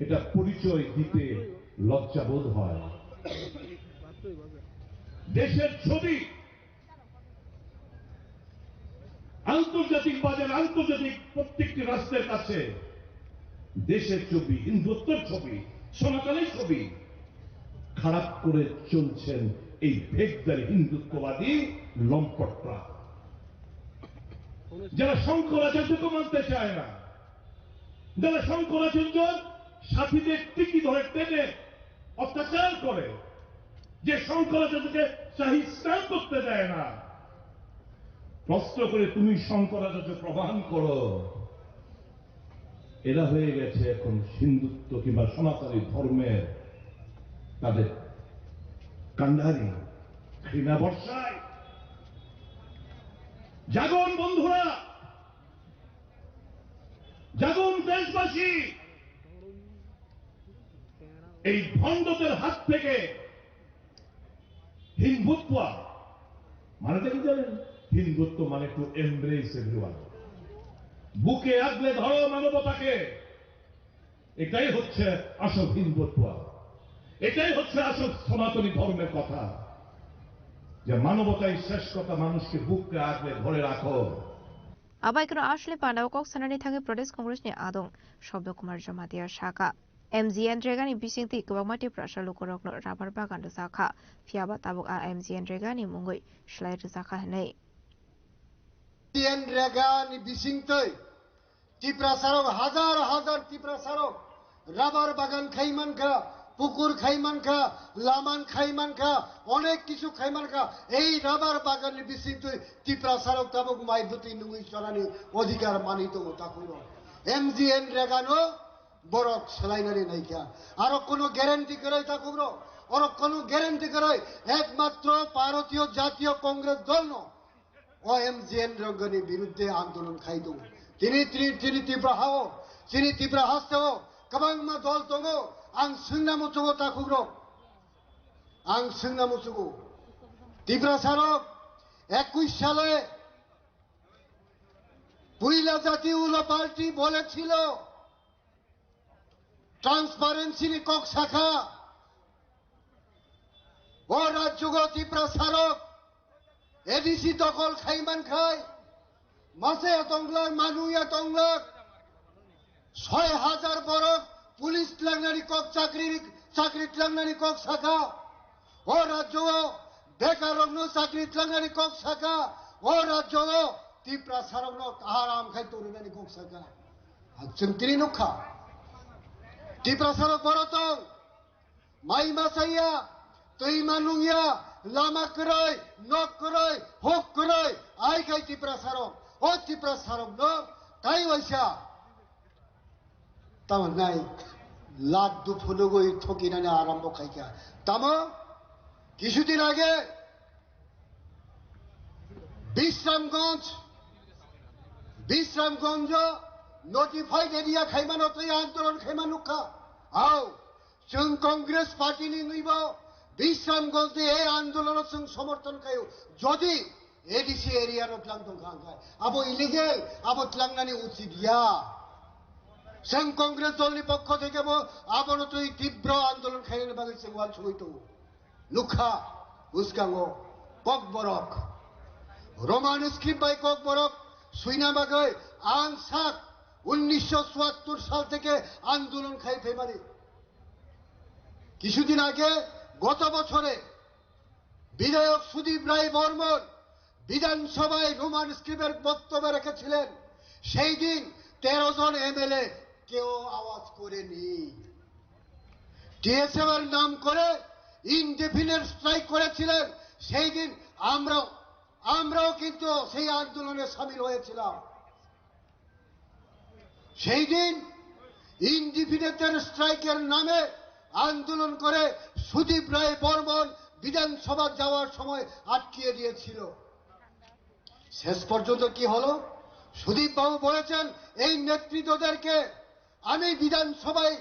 এটা পরিচয় দিতে লজ্জা বোধ হয় দেশের ছবি আন্তর্জাতিক বাজার আন্তর্জাতিক প্রত্যেকটি রাষ্ট্রের কাছে দেশের ছবি হিন্দুত্বের ছবি সনাতনী ছবি খারাপ করে চলছেন এই ভেগদারি হিন্দুত্ববাদী লম্পটরা যারা শঙ্করাচার্যকে মানতে চায় না যারা শঙ্করাচার্য সাথীদের টিকি ধরে টেনে অত্যাচার করে যে শঙ্করাচার্যকে শাহী স্নান করতে দেয় না প্রশ্ন করে তুমি শঙ্করাচার্য প্রমাণ করো এরা হয়ে গেছে এখন হিন্দুত্ব কিংবা সনাতনী ধর্মের তাদের কান্ডারি ঘৃণা বর্ষায় জাগন বন্ধুরা জাগুন দেশবাসী, এই ভণ্ডদের হাত থেকে হিন্দুত্ব মানে কি জানেন? হিন্দুত্ব মানে টু এমব্রেস এভরিওয়ান, বুকে আগলে ধরো মানবতাকে। এটাই হচ্ছে আসল হিন্দুত্ব, এটাই হচ্ছে আসল সনাতনী ধর্মের কথা, যে মানবতাই শেষ কথা, মানুষকে বুকে আগলে ধরে রাখো। Abaikro Ashley Pandao Sanani Tangi Protest Congress ni Adong, Shobdo Kumar Jamatia Shaka. MGN Dragani Bishinti Kubamati Prasha Lukorok Rabar Bagan to Saka, Fiaba Tabuk MGN Dragani Mungui, Shlai to Saka Hane. MGN Dragani Bishintoi, Tipra Sarok, Hazar Tipra Sarok, Rabar Bagan Kaimanka, পুকুর খাইমান খা, লামান খাইমান খা, অনেক কিছু খাইমান খা, এই rubber বাগানের বিস্তৃত ত্রিপুরা সড়ক তাবক মাইভূতি নুই চরানি অধিকার মানিত তাকুর এমজিএন রেগানো বড় সেলাইনারি নাইকা আর কোনো গ্যারান্টি করে তাকুর আর কোনো গ্যারান্টি করে একমাত্র ভারতীয় জাতীয় কংগ্রেস দল ন ও এমজিএন রেগানির বিরুদ্ধে আন্দোলন খাইত তিনি ত্রিপুরা হাও তিনি ত্রিপুরা হাসতে কবাংমা দল তঙ্গ आं सोंना मुचुगो ताकुग्रो आं सोंना मुचुगो ত্রিপুরা সড়ক 21 সালে পুইলা জাতীয় পার্টি বলেছিল ট্রান্সপারেন্সি কক শাখা ও রাজ্যগো ত্রিপুরা সড়ক এডিসি দখল খাইমান খাই মাসে তংলাক মানুয়া তংলাক 6000 বরক পুলিশ লাগনারি কক চাকরি লাগনারি কক শাখা ও রাজ্য বেকার চাকরি লাগনারি কক শাখা ও রাজ্য ত্রিপুরা সড়ক আরাম খাই তরুণানি কক শাখা আচ্ছন তিনি নখা ত্রিপুরা সড়ক বড়ত মাই মাসাইয়া তুই মানুয়া লামা করাই নক করাই হোক করাই আই খাই ত্রিপুরা সড়ক ও ত্রিপুরা সড়ক ন তাই ওইসা তাম নাই লাখ দুফুলগই ঠকিনানে আরম্ভ খাইকা তাম কিছুদিন আগে বিশ্রামগঞ্জ নোটিফাইড এরিয়া খাইমানো তুই আন্দোলন খাইমানুখা আও जों কংগ্রেস পার্টিনি নইব বিশ্রামগঞ্জ এই আন্দোলন जों সমর্থন খাইও যদি এডিসি এরিয়ার প্লান তো খাঙ্গায় আবো ইলিগেল আবো ত্লাংনানি উচিত ইয়া जों কংগ্রেস দলনি পক্ষ থেকে আবারও তুই তীব্র আন্দোলন খাইনে বাগে সেওয়াল ছুইতো লুখা উসকাঙ্গো ককবরক রোমান স্ক্রিপ্ট বাই ককবরক সুইনা বাগে আনসাক 1974 সাল থেকে আন্দোলন খাই ফেবারে কিছুদিন আগে গত বছরে বিধায়ক সুদীপ রায় বর্মন বিধানসভায় রোমান স্ক্রিপ্টের বক্তব্য রেখেছিলেন সেই দিন 13 জন এমএলএ কেউ আওয়াজ করেনি টিএসএম এর নাম করে ইনডেফিনিট স্ট্রাইক করেছিলেন সেই দিন আমরাও কিন্তু সেই আন্দোলনে শামিল হয়েছিলাম সেই দিন ইনডেফিনিট স্ট্রাইকের নামে আন্দোলন করে সুদীপ রায় বর্মন বিধানসভা যাওয়ার সময় আটকিয়ে দিয়েছিল শেষ পর্যন্ত কি হলো সুদীপ বাবু বলেছেন এই নেতৃত্বদেরকে আমি বিধানসভায়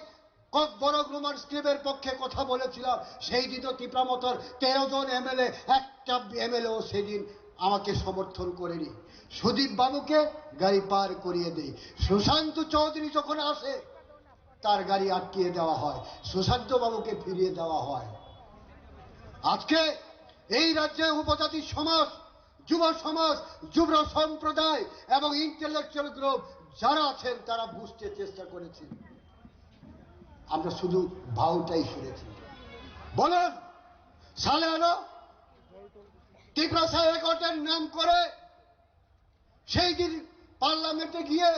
ককবরক রোমান স্ক্রিপ্টের পক্ষে কথা বলেছিলাম সেই দিন তো ত্রিপুরা মতর 13 জন এমএলএ একটা এমএলএ সেদিন আমাকে সমর্থন করেনি সুদীপ বাবুকে গাড়ি পার করিয়ে দেই সুশান্ত চৌধুরী যখন আসে তার গাড়ি আটকিয়ে দেওয়া হয় সুশান্ত বাবুকে ফিরিয়ে দেওয়া হয় আজকে এই রাজ্যে উপজাতি সমাজ যুব সমাজ যুব সম্প্রদায় এবং ইন্টেলেকচুয়াল গ্রুপ যারা আছেন তারা বুঝতে চেষ্টা করেছেন আমরা শুধু ভাউটাই শুনেছি বলেন সালে আলো ত্রিপুরা হাইকোর্টের নাম করে সেই দিন পার্লামেন্টে গিয়ে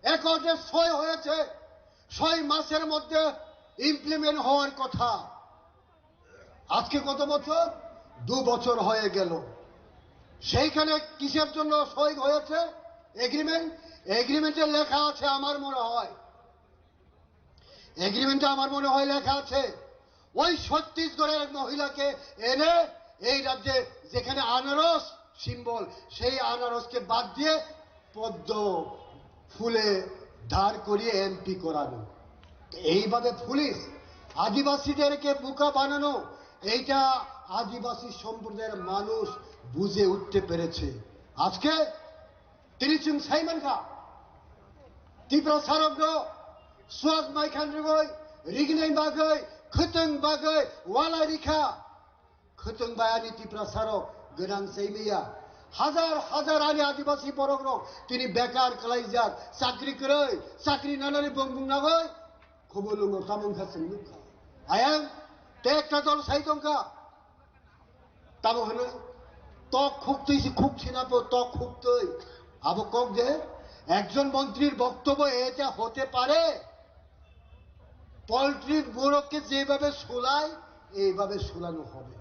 একর্ডের সই হয়েছে 6 মাসের মধ্যে ইমপ্লিমেন্ট হওয়ার কথা আজকে কত বছর 2 বছর হয়ে গেল সেইখানে কিসের জন্য সই হয়েছে এগ্রিমেন্টে লেখা আছে আমার মনে হয় লেখা আছে ওই ছত্তিশগড়ের মহিলাকে এনে এই রাজ্যে যেখানে আনারস সিম্বল সেই আনারসকে বাদ দিয়ে পদ্ম ফুলে দাঁড় করিয়ে এমপি করানো। এইভাবে পুলিশ আদিবাসীদেরকে বোকা বানানো, এইটা আদিবাসী সম্প্রদায়ের মানুষ বুঝে উঠতে পেরেছে। আজকে তিরিচুং সাইমন খা ত্রিপুরা সারগ্র সুয়াগ মাইখান রগই রিগনাই বাগৈ খতং বাগৈ ওয়ালা রিখা খতং বায়ানি ত্রিপুরা সারক গোনাং সাইমিয়া হাজার হাজার আনি আদিবাসী বরগ্র তিনি বেকার কালাইজার চাকরি করে চাকরি নানানি বংবুং নাগৈ খবলুঙ্গ তামুংখা সঙ্গুখা আয়াং তে একটা দল সাইতংকা তাবো হলো তক খুঁকতেছি খুঁকছি না তো তক খুঁকতই আবো কক যে একজন মন্ত্রীর বক্তব্য এটা হতে পারে? পোল্ট্রির মোরগকে যেভাবে শুলায় এইভাবে শুলানো হবে।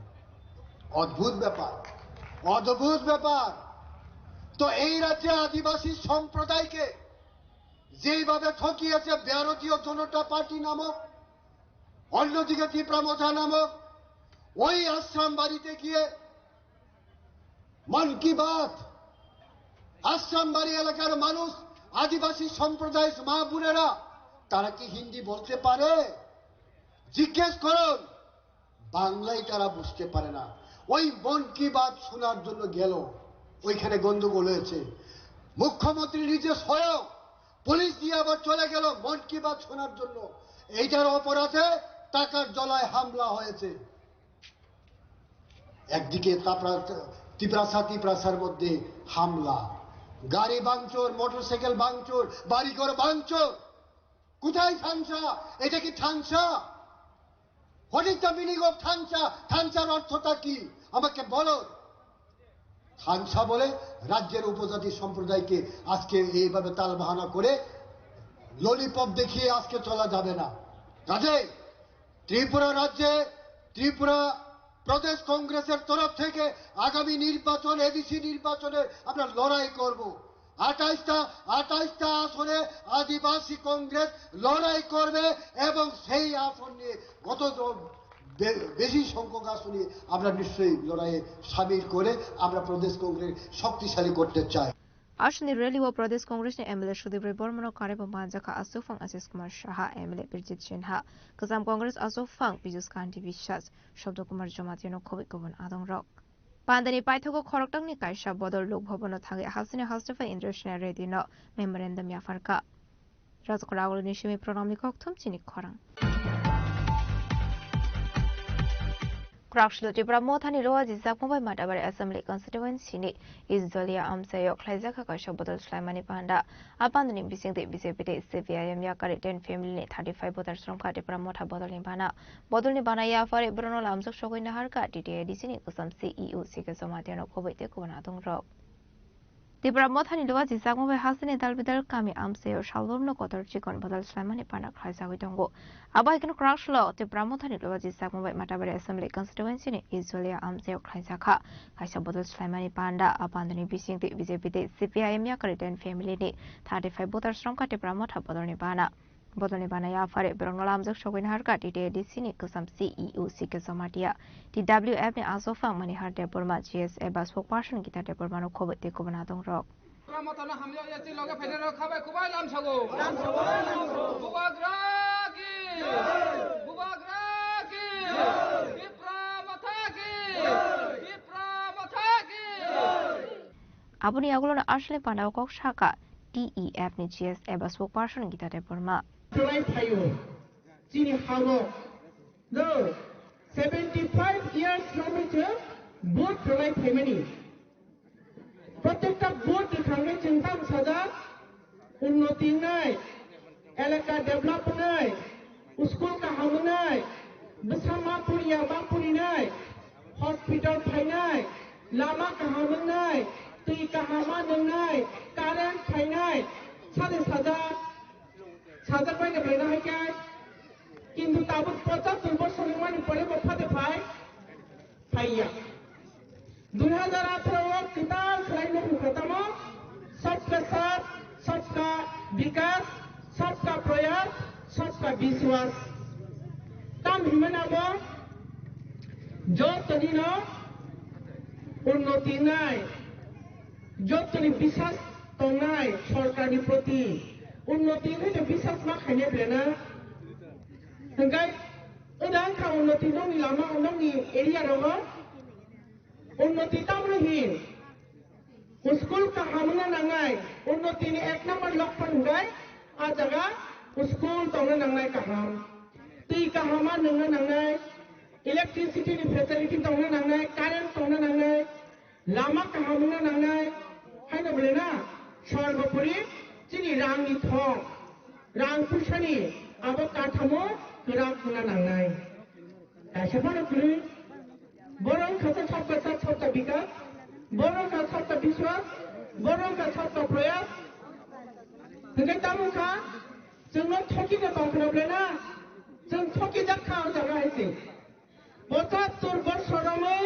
অদ্ভুত ব্যাপার, অদ্ভুত ব্যাপার। তো এই রাজ্যে আদিবাসী সম্প্রদায়কে যেভাবে ঠকিয়েছে ভারতীয় জনতা পার্টি নামক, অন্যদিকে তীব্রামথা নামক ওই আশ্রম বাড়িতে গিয়ে মন কি বাত, আশ্রম বাড়ি এলাকার মানুষ আদিবাসী সম্প্রদায় মা বোনেরা তারা কি হিন্দি বলতে পারে? জিজ্ঞেস করুন, বাংলায় তারা বুঝতে পারে না। ওই মন কি বাত শোনার জন্য গেল, ওইখানে গন্ডগোল হয়েছে। মুখ্যমন্ত্রী নিজে স্বয়ং পুলিশ দিয়ে আবার চলে গেল মন কি বাত শোনার জন্য। এইটার অপরাধে টাকার জলায় হামলা হয়েছে। একদিকে ত্রিপ্রাসার মধ্যে হামলা, গাড়ি ভাঙচুর, মোটরসাইকেল ভাঙচুর, বাড়িঘর ভাঙচুর। কোথায় থানসা? এটা কি থানসা? What is the meaning of থানসা? থানসার অর্থটা কি আমাকে বলো। থানসা বলে রাজ্যের উপজাতি সম্প্রদায়কে আজকে এইভাবে তালবাহানা করে ললিপপ দেখিয়ে আজকে চলা যাবে না। কাজে ত্রিপুরা রাজ্যে ত্রিপুরা প্রদেশ কংগ্রেসের তরফ থেকে আগামী নির্বাচন, এডিসি নির্বাচনে আমরা লড়াই করব। 28টা আসনে আদিবাসী কংগ্রেস লড়াই করবে এবং সেই আসন নিয়ে বেশি সংখ্যক আসনে আমরা নিশ্চয়ই লড়াইয়ে সামিল করে আমরা প্রদেশ কংগ্রেস শক্তিশালী করতে চাই। Ashni Rally wa Pradesh Congress ni MLA Shudibri Bormano Kareba Manjaka Asufang Aziz Kumar Shaha MLA Birjit Sinha Kazam Congress Asufang Bijus Kanti Bishas Shabdo Kumar Jomatino Kobik Gobon Adong Rock Pandani Paithogo Khoroktang ni Kaisha Bodor Lok Bhobono Thage Hasine Halstefa International Radio no Memorandum Yafarka Razkoragol Nishimi Pronomi Koktum Chinik Korang Krapshlo Tibra Mothani Loa Zizak Mobile Matabar Assembly Constituency ni Izzolia Amsayo Klaizaka Kasha Bodol Slaimani Panda abandoning Bising the BCPT CVIM Yakari 10 family ni 35 voters from Katipra Motha Bodolin Bana Bodolni Bana Yafare Bruno Lamsok Shogoina Harka DTADC ni Kusam CEO Sikasomatiano Kobite Kubanatong Rock Tibra Mothani Loa Zizak Mobile Hasini Dalbidal Kami Amsayo Shalom no Kotor Chikon Bodol Slaimani Panda Klaisa Witongo Abakan Krashlo Tibra Mothani Loa Zizak Mobile Matabar Assembly Constituency ni Izzolia Amsayo Klaisaka Kaisa Bodol Slaimani Panda abandoning Bising the BCPT CPIM Yakari 10 family ni 35 voters from Katipra Motha Bodolni Bana Yafare Bruno Lamsok Shogoina Harka DTADC ni Kusam CEO Sikasomatia TWF ni Asofang Manihar Deborma GS Eba spokesperson Gita Deborma no Kobite Kubanatong Rock Ramotana Hamyo Yati Loga Federal Kabai Kubai Lamsago Bubagraki Abuni Agulon Ashley Panda Kok Shaka TEF ni GS Eba spokesperson Gita Deborma No, 75 years nominated both provide family. প্রত্যেকটা board এখানে চিন্তা সাজা উন্নতি নাই এলাকা develop নাই school কাহাম নাই বিসামা পুরিয়া বাপুরি নাই হসপিটাল ফাই নাই লামা কাহাম নাই তুই কাহামা নাই কারেন্ট ফাই নাই সাথে সাজা সাজা পাইলে বেনা হয় কিন্তু তাবো 75 বছর মানে পরে বফাতে পাইয়া 2018 किताब खिलाने को खत्म सबका साथ सबका विकास सबका प्रयास सबका विश्वास तम हिमना बो जो तनिनो उन्नति नाय जो तनि विश्वास তংনাই সরকারनि প্রতি উন্নতি হইতে বিশ্বাস मा খাইনে বেনা হংগাই ওদাং খা উন্নতি নংনি লামা নংনি এরিয়া রঙ উন্নতি তামরহিন স্কুল का हामना नांगाय उन्नति ने 1 नंबर लक्षण गाय आ जगह स्कूल तोंग नांगाय काहाम ती काहामा नंग नांगाय इलेक्ट्रिसिटी नि फैसिलिटी तोंग नांगाय कारेंट तोंग नांगाय लामा काहामना नांगाय हायनो बलेना सर्वोपरि जिनि रांनि थं रां फैसानि आबो काठामो गोरा खुना नांगाय दासेफानो खुलि बरं खासा सबका सबका विकास बरं का सबका विश्वास बरं का सबका प्रयास हंगाय तामुखा जोंनो थकी ने बांखनाब्लेना जों थकी जाखा जागा हैसे 75 বছরমে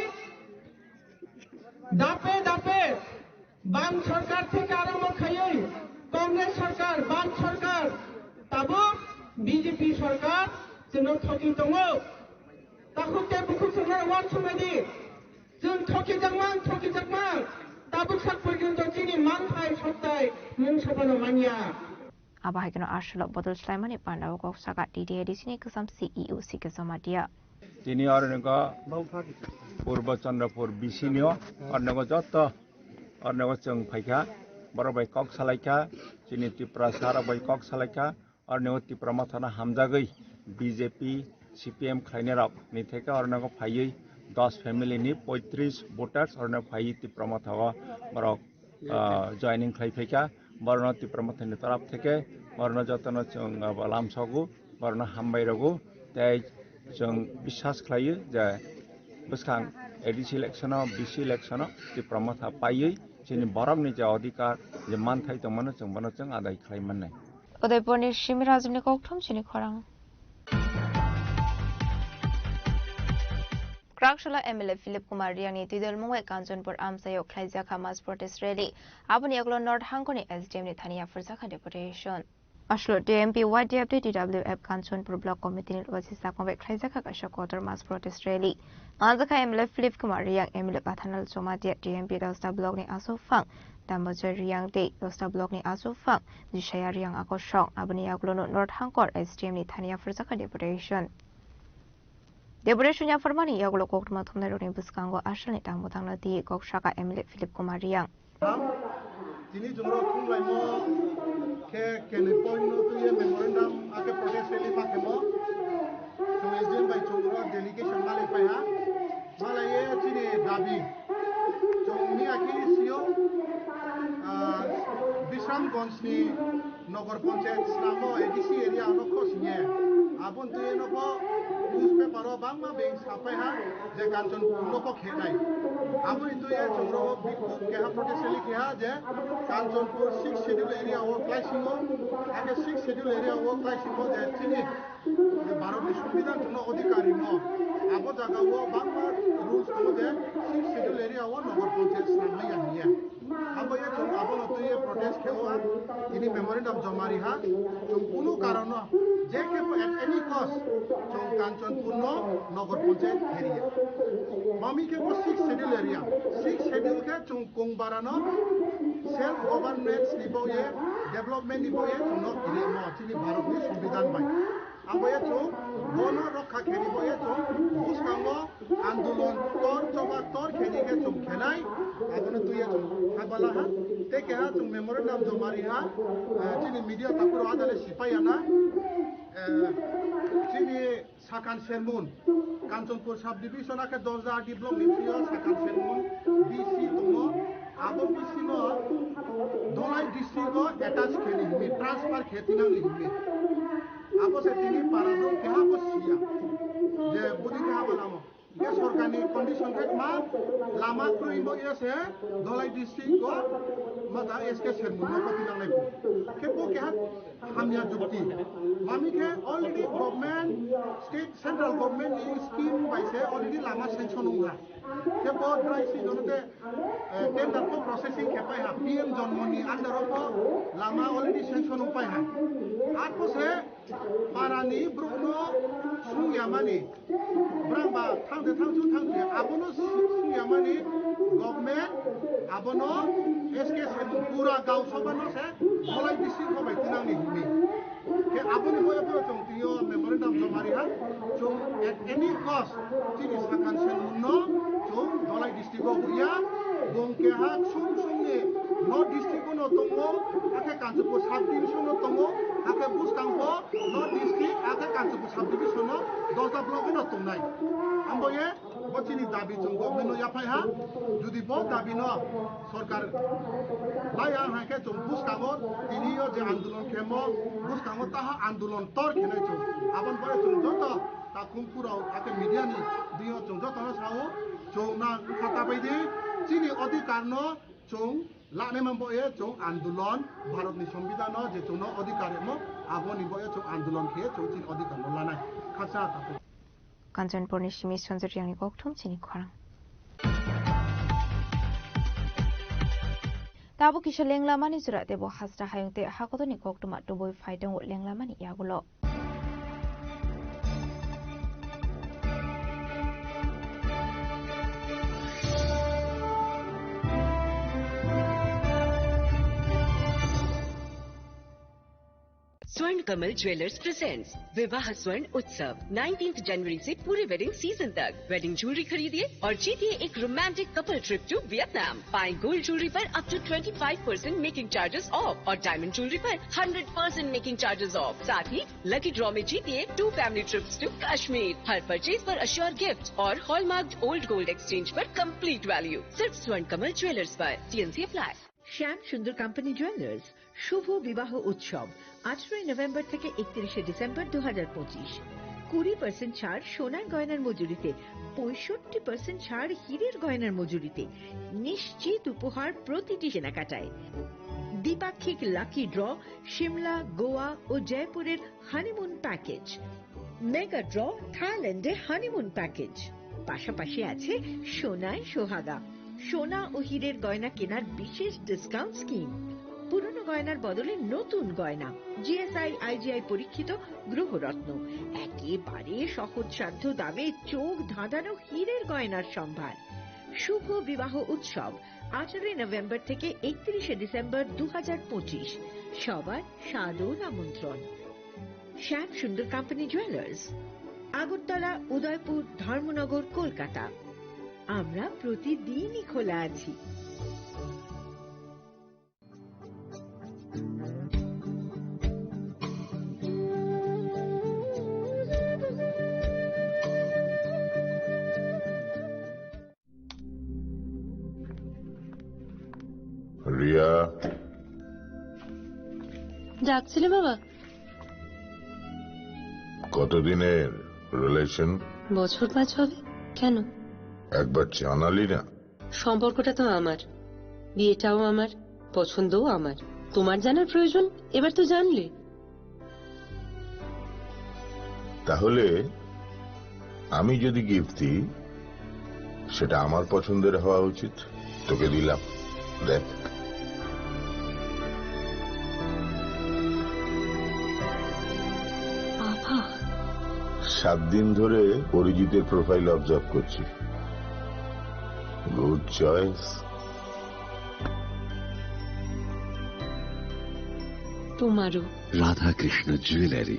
দাপে দাপে বাম সরকার থেকে আরম্ভ খাইয়ে কংগ্রেস সরকার বাম সরকার তাবো বিজেপি সরকার जोंनो थकी दङ তাহুতে বুকু সরকার ওয়ান সমাদি जों थकी जागमान ताबो साक पर्यन्त जिनि मानथाय सत्ताय मुं सबानो मानिया Abahagino Arshalo Bodol Slimani Panda Goksaga DDADC Kusam CEO Sikasamadia. তিনি অরনগা পূর্ব চন্দ্রপুর বিসিনিও অরনগা যত অরনগা চং ফাইকা বড়বাই কক সালাইকা চিনি ত্রিপুরা সারাবাই কক সালাইকা অরনগা ত্রিপুরা মাথানা হামজাগৈ বিজেপি সিপিএম খাইনেরাব নিথেকা অরনগা ফাইयै 10 ফ্যামিলি नि 35 वोटार्स और फाई ত্রিপুরা মাথা বড় জয়েনিং খাইফাইকা বর্ণ ত্রিপুরা মাথাनि तरफ থেকে বর্ণ যতন চং লামছগু বর্ণ হামবাইরগু তাই जों বিশ্বাস खालायो जे बसखां एडिसि इलेक्शनाव बिसि इलेक्शनाव त्रिपुरा माथा पायै जोंनि बरकनि जे अधिकार जे मानथाय दंमोन जों बनो जों आदाय खालामनाय उदयपुरनि सिमिराजुनि गौथम सिनि खरां क्राकशला एमएलए फिलिप कुमार रियांनि तिदलमुंगे कांचनपुर आमसायाव ख्लाइजाखा मास प्रोटेस्ट रैली आबुनि अगलो नर्थ हांगनि एसडीएमनि थानिया फुरजाखा deputation Ashlo DMP YDF DWF Kanchanpur Block Committee ni wasi sakmbe khlaijaka ka quarter mass protest rally anjaka MLA Philip Kumar Riang MLA Pathanal Somatia DMP Dosta Block ni Asofang Damboja Riang de Dosta Block ni Asofang Jishaya Riang Akoshong abuni aglono North Hangkor SDM ni Thania Fursaka deputation ya formani yaglo koktma thumna roni buskango ashal ni tangmutangna di kokshaka MLA Philip Kumar Riang Tini jumro thumlaimo ke California to ye memorandum ake protest rally pakemo to SDM by jumro delegation male paya mala ye chini dabi jumni akili sio Bisramganj ni Nagar Panchayat namo ADC area anokho sinye abon to ye noko newspaper o bangma bank sapai ha je Kanchanpur noko khenai abon to ye jumro keha protest rally keha je Kanchanpur 6 schedule area o claisingo ake 6 schedule area o claisingo je chini bharat সংবিধান জন্য অধিকারী ন আবো জায়গা ও Bangla rules তো যে 6 schedule area o নগর পঞ্চায়েত নামে আনিয়া আবো এ তো আবো তো এ প্রোটেস্ট কেওয়া ইনি মেমোরেন্ডাম জমারি হা তো কোনো কারণ যে কে এট এনি কস্ট চং কাঞ্চনপুর নগর পঞ্চায়েত এরিয়া মামি কে 6 schedule area 6 schedule কে চং কোংবারানো সেলফ গভর্নেন্স নিবয়ে ডেভেলপমেন্ট নিবয়ে চং ইলে ম চিনি ভারতনি সংবিধান বাই আবয়ে চং বন রক্ষা খেলি বয়ে চং বুসকাঙ্গ আন্দোলন তর চবা তর খেলি কে চং খেলাই আবনে তুইয়ে চং হাবালা হা তে কে হা চং মেমোরেন্ডাম জমারি হা চিনি মিডিয়া তাকুর আদালে সিপাইয়ানা চিনি সাকান শেরমুন কাঞ্চনপুর সাব ডিভিশন আকে 10 ব্লক নিফিও সাকান শেরমুন বিসি দমো আবো বিসি নো দলাই ডিস্ট্রিক্ট অ্যাটাচ খেলি মি ট্রান্সফার খেতিনা লিখবি আবো সে তিনি পারানো কেহা বসিয়া যে বুদি কেহা বলামো ये सरकारनि कंडीशन के मा लामा क्रुइबो एसे दलाई डिस्ट्रिक्ट को माता एसके सेरमुन को तिनांगनाय केबो के हामिया जुक्ति मामी के already government state central government इ स्कीम बाइसे ऑलरेडी लामा सेंक्शन हुआ केबो ड्राई सी दोनते टेंडर को प्रोसेसिंग के पाय हा पीएम जन्मनि अंडर को लामा ऑलरेडी सेंक्शन उपाय हा आको से पारानी ब्रुनो सुयामानि ब्रांबा थांदे थांजु थांदे आबोनो सुयामानि गवर्नमेंट नामे आबनो एसके पूरा गाँव सभानो से धलाई डिस्ट्रिक्ट हो बैठना नहीं हिमी के आबनो हो तो चंतियो मेमोरेंडम जमारी हा जो एट एनी कॉस्ट चीनी साकान से मुन्नो जो धलाई डिस्ट्रिक्ट हो हुआ बंके हा सुम-सुमने नॉर्थ डिस्ट्रिक्ट को तंगो आके कांचुपो सब डिविजन तंगो आके बुस्तांगो नॉर्थ डिस्ट्रिक्ट आके कांचुपो सब डिविजन 10टा ब्लॉक न तंगनाय आमबो ये बचिनी दाबी जों गभर्नमेन्ट याफाय हा जुदि ब दाबी न सरकार लाया हाके जों बुस्तांगो दिनियो जे आंदोलन खेमो बुस्तांगो ताहा आंदोलन तर खेनाय जों आबन परे जों जत ता कुमपुराव आके मीडिया नि दियो जों जत न साओ जों ना खाता बायदि चीनी अधिकार न जों लाने मंबोए जों आंदोलन भारतनि संविधान जे जों अधिकार म आबोनि बये जों आंदोलन खे जों चीन अधिकार न लानाय खासा ताको काञ्चनपुरनि सिमी सन्जरियानि गौथुम चिनि खरां ताबो किशोर लेंलामानि जुरा देबो हास्रा हायुंते हाकतनि गौतुमा दुबई फाइदों लेंलामानि यागुलो स्वर्ण कमल ज्वेलर्स प्रेजेंट्स विवाह स्वर्ण उत्सव 19 जनवरी से पूरे वेडिंग सीजन तक वेडिंग ज्वेलरी खरीदिए और जीतिए एक romantic couple trip to Vietnam. पाएं गोल्ड ज्वेलरी पर up to 25% making charges off और डायमंड ज्वेलरी पर 100% मेकिंग चार्जेस ऑफ। साथ ही लकी ड्रॉ में जीतिए 2 फैमिली ट्रिप्स टू कश्मीर। हर परचेज पर अश्योर गिफ्ट और हॉलमार्क ओल्ड गोल्ड एक्सचेंज पर कंप्लीट वैल्यू सिर्फ स्वर्ण कमल ज्वेलर्स पर। TNC apply. Shyam Sundar company jewellers शुभ विवाह उत्सव 18 नवंबर থেকে 31 ডিসেম্বর 2025 20% ছাড় সোনার গয়নার মজুরিতে 65% ছাড় হীরের গয়নার মজুরিতে নিশ্চিত উপহার প্রতিটি কেনাকাটায়। দ্বিপাক্ষিক লাকি ড্র শিমলা গোয়া ও জয়পুরের হানিমুন প্যাকেজ মেগা ড্র থাইল্যান্ডে হানিমুন প্যাকেজ পাশাপাশি আছে সোনায় সোহাগা সোনা ও হীরের গয়না কেনার বিশেষ ডিসকাউন্ট স্কিম পুরনো গয়নার বদলে নতুন গয়না GSI IGI পরীক্ষিত গ্রহরত্ন একেবারে সহজসাধ্য দামে চোখ ধাঁধানো হীরের গয়নার সম্ভার। শুভ বিবাহ উৎসব 18 নভেম্বর থেকে 31 ডিসেম্বর 2025 সবার সাদর আমন্ত্রণ। শ্যাম সুন্দর কোম্পানি জুয়েলার্স আগরতলা উদয়পুর ধর্মনগর কলকাতা। আমরা প্রতিদিনই খোলা আছি। রিয়া ডাকছিলে বাবা? কতদিনের রিলেশন? বছর 5 হবে। কেন? একবার জানালি না? সম্পর্কটা তো আমার, বিয়েটাও আমার, পছন্দও আমার। তোমার জানার প্রয়োজন এবার তো জানলে। তাহলে আমি যদি গিফট দিই সেটা আমার পছন্দের হওয়া উচিত। তোকে দিলাম, দেখ। বাবা 7 দিন ধরে অরিজিতের প্রোফাইল অবজার্ভ করছি। Good choice. তোমারও। রাধাকৃষ্ণ জুয়েলারি,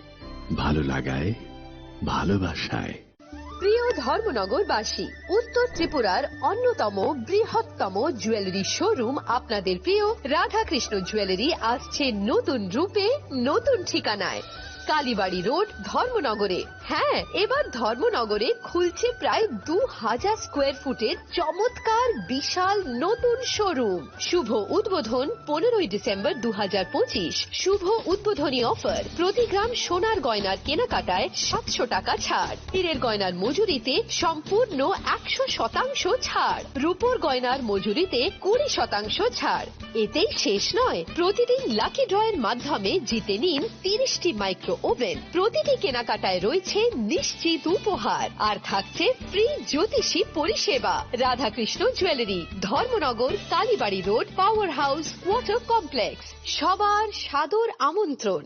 ভালো লাগায় ভালোবাসায়। প্রিয় ধর্মনগরবাসী, উত্তর ত্রিপুরার অন্যতম বৃহত্তম জুয়েলারি শোরুম আপনাদের প্রিয় রাধাকৃষ্ণ জুয়েলারি আসছে নতুন রূপে, নতুন ঠিকানায়। কালীবাড়ি রোড, ধর্মনগরে। হ্যাঁ, এবার ধর্মনগরে খুলছে প্রায় 2000 স্কোয়ার ফুটের চমৎকার বিশাল নতুন শোরুম। শুভ উদ্বোধন 15 ডিসেম্বর 2025। শুভ উদ্বোধনী অফার, প্রতি গ্রাম সোনার গয়নার কেনাকাটায় 700 টাকা ছাড়, হীরের গয়নার মজুরিতে সম্পূর্ণ 100% ছাড়, রূপোর গয়নার মজুরিতে 20% ছাড়। এতেই শেষ নয়, প্রতিদিন লাকি ড্রয়ের মাধ্যমে জিতে নিন 30টি মাইক্রো ওভেন। প্রতিটি কেনাকাটায় রয়েছে নিশ্চিত উপহার আর থাকছে ফ্রি জ্যোতিষী পরিষেবা। Radhakrishna jewellery, Dharmanagar, Kalibari road, power house, water complex. সবার সাদর আমন্ত্রণ।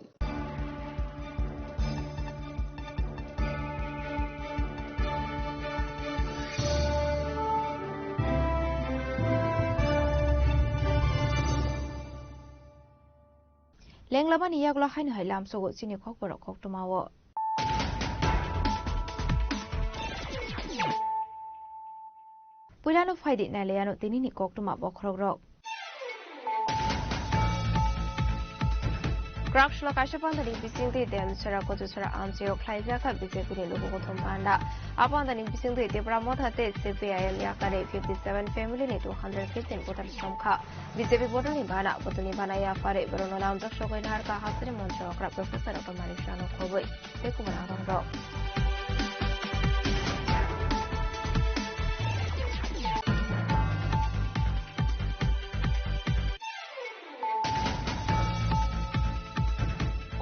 লেংলাবানি ইয়াগলো হাইন হাই লামসগো চিনি খকবরক খকটমাও পুইলানো ফাইদি নাইলেয়ানো তিনিনি ককটমা বখরক Krakshla Kashapandani Bisingdi Demsara Kotusara Amsio Klaizaka Bisipini Lugotom Panda. Apandani Bisingdi Debramota CPIM Yakare 57 family to 115 Botan Somka. Bisipi Botani Bana, Botani Bana Yafare, Veronam Shoko Harka Hasri Moncho, Professor of Marishano Kobe, Tekuman.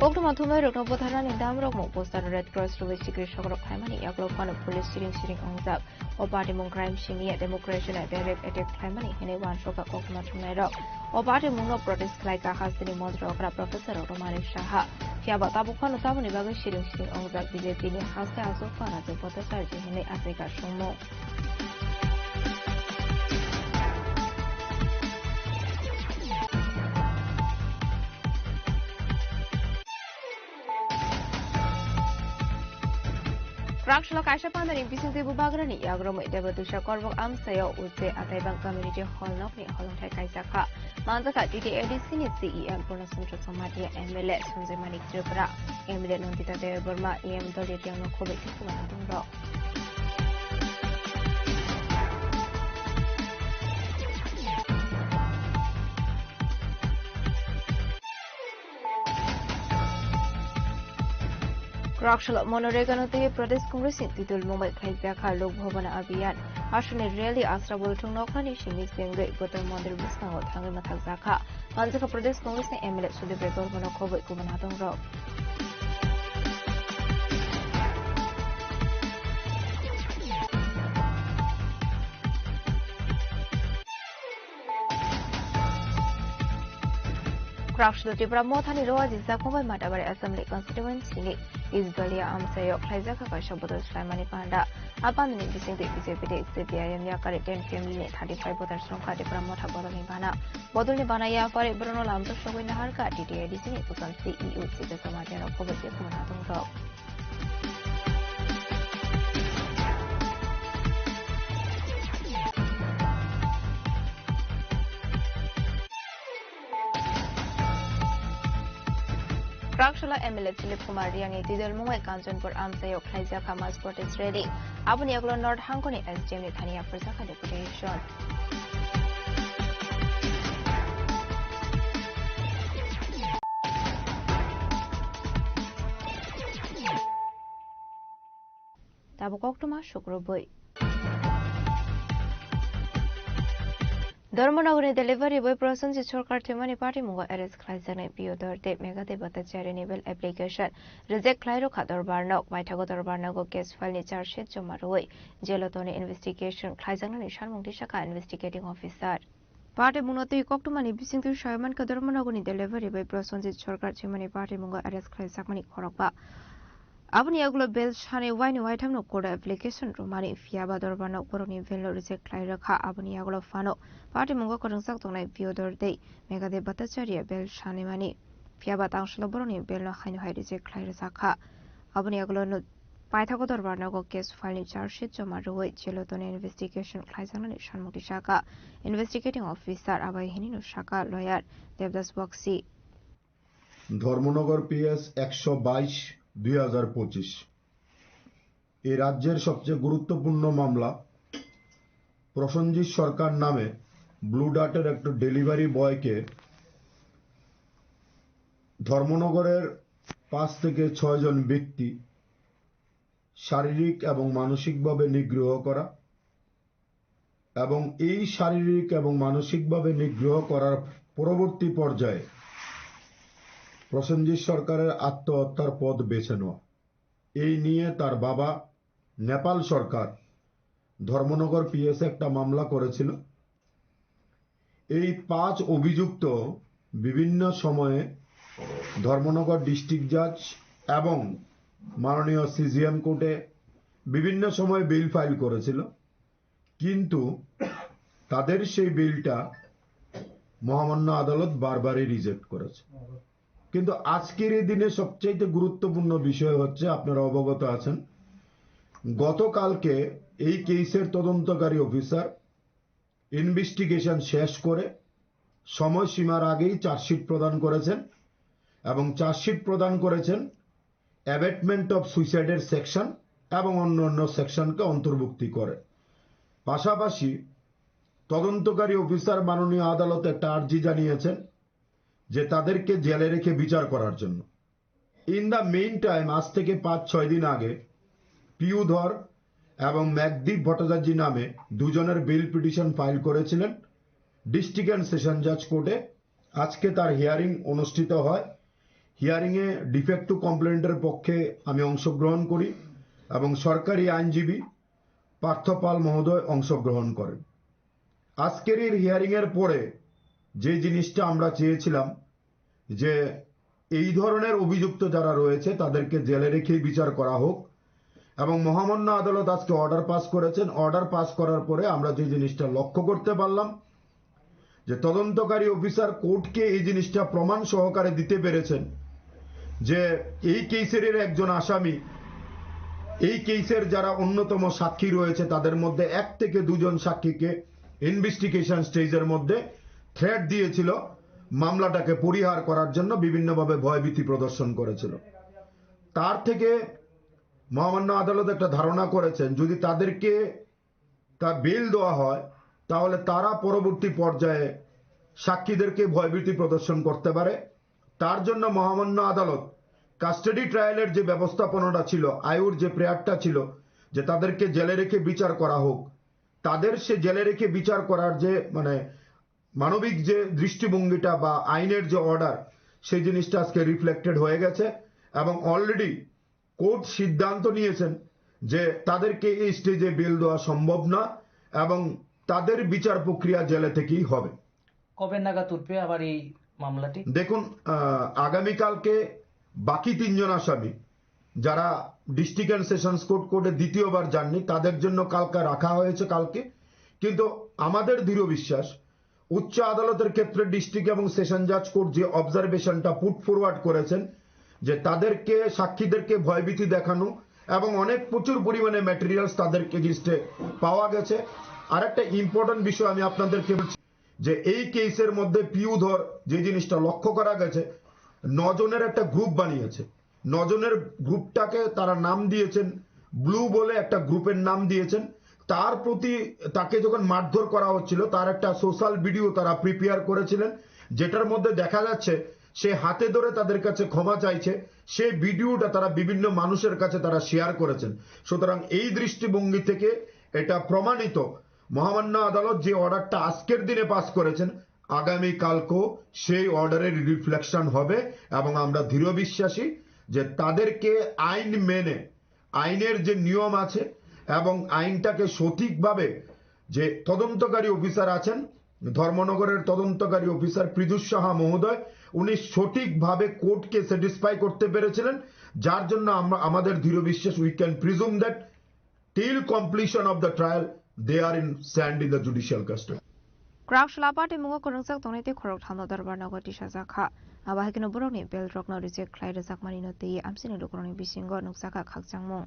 Okto Matumai Robotaran in Damrok posted Red Cross to which secret shock of Hamani, Yaglofan of police shooting on Zap, or party crime shimmy at democracy at direct attack Hamani, and a one shock of Matumai Rock, or party Muno protest like a Hasini Monster Professor of Romani Shaha. Fiaba Tabukan of Tabani Baga shooting on Zap, BJP has the also fun at the Potasar in the Africa Shomo. Krakshla Kashapandani Bisingdi Bubagrani Yagromo Debatusha Korvo Amsayo Ute Ataibang Community Hall Nokni Holontai Kaisaka Manzaka DDADC CEM Purnasumtra Somalia MLA Sunzemani Tripura MLA Nondita de Burma EM Doliano Kobe Kumanaduro Krakshla Monoregano te Pradesh Congress titul Mumbai Khaizaka Lok Bhavan Abhiyan Ashune Rally Asrabul Tungnokani Shimi Sengre Gotam Mandir Bisnao Thangi Mathazaka Manzaka Pradesh Congress MLA Sudipre Gormano Kobe Kumanatong Rock Krakshla Tripura Mothani Roa Zakumbai Matabari Assembly Constituency is Dalia Amsayo Klaizaka Kashabodo Slimani Panda Abandoning Bisingdi BJP CPIM Yakari 10 family 35 voters from Tripura Motha Bodoni Bana Bodoni Bana Yafari Bruno Lamto Showin Harka DDADC Pukan CEO Sita Samajano Kobe Kumanatong Rock Krakshla MLA Philip Kumar Riangi Tidal Mumbai Kanchanpur Amsayo Klaizaka Mass Protest Rally Abuni Aglo North Hankoni SDM Thania Prasaka Deputation Tabukoktuma Shukroboi ধর্মনগরে delivery boy Prosenjit Sarkar থেমানি party মুগা arrest খাইজানাই পিওদরতে মেগাতে বাতাচারে নেবেল application reject খাইরো খাদর বারনাক মাইথাগো দরবারনাগো কেস ফাইলনি চার্জশিট জমা রই জেলতনে ইনভেস্টিগেশন খাইজানানি সারমুংটি শাখা ইনভেস্টিগেটিং অফিসার পার্টি মুনতে কক্টমানি বিসিংতু সয়মান কা ধর্মনগরনি ডেলিভারি বয় প্রসেনজিৎ সরকার থেমানি পার্টি মুগা এরেস্ট খাইজাকমানি খরকবা Abuni Aglo Bell Shani Wine White no Koda application Romani Fiaba Dorbano Koroni Velo Reject Klairaka Abuni Aglo Fano Party Mungo Korongsak Tonai Piodor Day Mega de Batacharia Bell Shani Mani Fiaba Tangshlaboroni Bello Hino High Reject Klairaka Abuni Aglo no Paithago Dorbano case filing charge sheet Jomaroi Geloton investigation Klaizan Shanmuti Shaka Investigating Officer Abai Hinino Shaka Lawyer Devdas Boxi Dharmanagar PS 122/2025 এই রাজ্যের সবচেয়ে গুরুত্বপূর্ণ মামলা প্রসেনজিৎ সরকার নামে blue ডার্টের একটা delivery বয়কে ধর্মনগরের 5 থেকে 6 জন ব্যক্তি শারীরিক এবং মানসিকভাবে নিগ্রহ করা এবং এই শারীরিক এবং মানসিকভাবে নিগ্রহ করার পরবর্তী পর্যায়ে প্রসেনজিৎ সরকারের আত্মহত্যার পথ বেছে নেওয়া এই নিয়ে তার বাবা নেপাল সরকার ধর্মনগর PS একটা মামলা করেছিল এই 5 অভিযুক্ত বিভিন্ন সময়ে ধর্মনগর ডিস্ট্রিক্ট জাজ এবং মাননীয় CJM কোর্টে বিভিন্ন সময় বিল ফাইল করেছিল কিন্তু তাদের সেই বিলটা মহামান্য আদালত বারবারই রিজেক্ট করেছে কিন্তু আজকের এই দিনে সবচেয়ে গুরুত্বপূর্ণ বিষয় হচ্ছে, আপনারা অবগত আছেন, গতকালকে এই কেসের তদন্তকারী অফিসার ইনভেস্টিগেশন শেষ করে সময়সীমার আগেই চার্জশিট প্রদান করেছেন এবং চার্জশিট প্রদান করেছেন অ্যাবেটমেন্ট অফ সুইসাইডের সেকশন এবং অন্য সেকশনকে অন্তর্ভুক্তি করে। পাশাপাশি তদন্তকারী অফিসার মাননীয় আদালতে একটা আর্জি জানিয়েছেন যে তাদেরকে জেলে রেখে বিচার করার জন্য। ইন দ্য মেইন টাইম, আজ থেকে 5-6 দিন আগে পিউ ধর এবং ম্যাকদীপ ভট্টাচার্য নামে দুজনের বেল পিটিশন ফাইল করেছিলেন ডিস্ট্রিক্ট অ্যান্ড সেশন জাজ কোর্টে। আজকে তার হিয়ারিং অনুষ্ঠিত হয়। হিয়ারিংয়ে ডিফেক্টিভ কমপ্লেন্টের পক্ষে আমি অংশগ্রহণ করি এবং সরকারি আইনজীবী পার্থপাল মহোদয় অংশগ্রহণ করেন। আজকের এই হিয়ারিংয়ের পরে যে জিনিসটা আমরা চেয়েছিলাম যে এই ধরনের অভিযুক্ত যারা রয়েছে তাদেরকে জেলে রেখেই বিচার করা হোক, এবং মহামান্য আদালত আজকে অর্ডার পাস করেছেন। অর্ডার পাস করার পরে আমরা যে জিনিসটা লক্ষ্য করতে পারলাম যে তদন্তকারী অফিসার কোর্টকে এই জিনিসটা প্রমাণ সহকারে দিতে পেরেছেন যে এই কেসের একজন আসামি, এই কেসের যারা অন্যতম সাক্ষী রয়েছে তাদের মধ্যে 1 থেকে 2 জন সাক্ষীকে ইনভেস্টিগেশন স্টেজের মধ্যে থ্রেট দিয়েছিল, মামলাটাকে পরিহার করার জন্য বিভিন্নভাবে ভয়ভীতি প্রদর্শন করেছিল। তার থেকে মহামান্য আদালত একটা ধারণা করেছেন যদি তাদেরকে বেল দেওয়া হয় তাহলে তারা পরবর্তী পর্যায়ে সাক্ষীদেরকে ভয়ভীতি প্রদর্শন করতে পারে। তার জন্য মহামান্য আদালত কাস্টাডি ট্রায়ালের যে ব্যবস্থাপনাটা ছিল, আয়ুর যে প্রেয়ারটা ছিল যে তাদেরকে জেলে রেখে বিচার করা হোক, তাদের সে জেলে রেখে বিচার করার যে মানবিক যে দৃষ্টিভঙ্গিটা বা আইনের যে অর্ডার, সেই জিনিসটা আজকে রিফ্লেক্টেড হয়ে গেছে এবং অলরেডি কোর্ট সিদ্ধান্ত নিয়েছেন যে তাদেরকে এই স্টেজে বেল দেওয়া সম্ভব না এবং তাদের বিচার প্রক্রিয়া জেলে থেকেই হবে। কবে নাগাদ উঠবে আবার এই মামলাটি? দেখুন, আগামীকালকে বাকি 3 জন আসামি যারা ডিস্ট্রিক্ট অ্যান্ড সেশনস কোর্টে দ্বিতীয়বার যাননি তাদের জন্য কালকে রাখা হয়েছে কালকে। কিন্তু আমাদের দৃঢ় বিশ্বাস উচ্চ আদালতের ক্ষেত্রে ডিস্ট্রিক্ট এবং সেশন জাজ কোর্ট যে অবজারভেশনটা পুট ফরওয়ার্ড করেছেন যে তাদেরকে সাক্ষীদেরকে ভয়ভীতি দেখানো এবং অনেক প্রচুর পরিমাণে ম্যাটেরিয়ালস তাদেরকে এগেইনস্টে পাওয়া গেছে। আর একটা ইম্পর্টেন্ট বিষয় আমি আপনাদেরকে বলছি যে এই কেসের মধ্যে পিউ ধর যে জিনিসটা লক্ষ্য করা গেছে, 9 জনের একটা গ্রুপ বানিয়েছে। 9 জনের গ্রুপটাকে তারা নাম দিয়েছেন ব্লু বলে, একটা গ্রুপের নাম দিয়েছেন। তার প্রতি তাকে যখন মারধর করা হচ্ছিল তার একটা সোশ্যাল ভিডিও তারা প্রিপেয়ার করেছিলেন, যেটার মধ্যে দেখা যাচ্ছে সে হাতে ধরে তাদের কাছে ক্ষমা চাইছে। সেই ভিডিওটা তারা বিভিন্ন মানুষের কাছে তারা শেয়ার করেছেন। সুতরাং এই দৃষ্টিভঙ্গি থেকে এটা প্রমাণিত মহামান্য আদালত যে অর্ডারটা আজকের দিনে পাস করেছেন, আগামী কালকেও সেই অর্ডারের রিফ্লেকশন হবে এবং আমরা দৃঢ় বিশ্বাসী যে তাদেরকে আইন মেনে, আইনের যে নিয়ম আছে এবং আইনটাকে সঠিকভাবে যে তদন্তকারী অফিসার আছেন, ধর্মনগরের তদন্তকারী অফিসার পৃথুষ সাহা মহোদয়, উনি সঠিকভাবে কোর্টকে স্যাটিসফাই করতে পেরেছিলেন, যার জন্য আমাদের দৃঢ় বিশ্বাস we can presume that till completion of the trial they are in sand in the judicial custody. ক্রাউশলা পার্টি মুগো করংসাক তংনাইতে খরক থানো দরবার নগর টিসা জাখা আবাহাইকনো বরকনি বেল রকনো রিজেক্ট ख्लाइ रजाक मानिनो तेई आमसिनि लुकरनि बिसिंगो नुकसाका खाकजांमु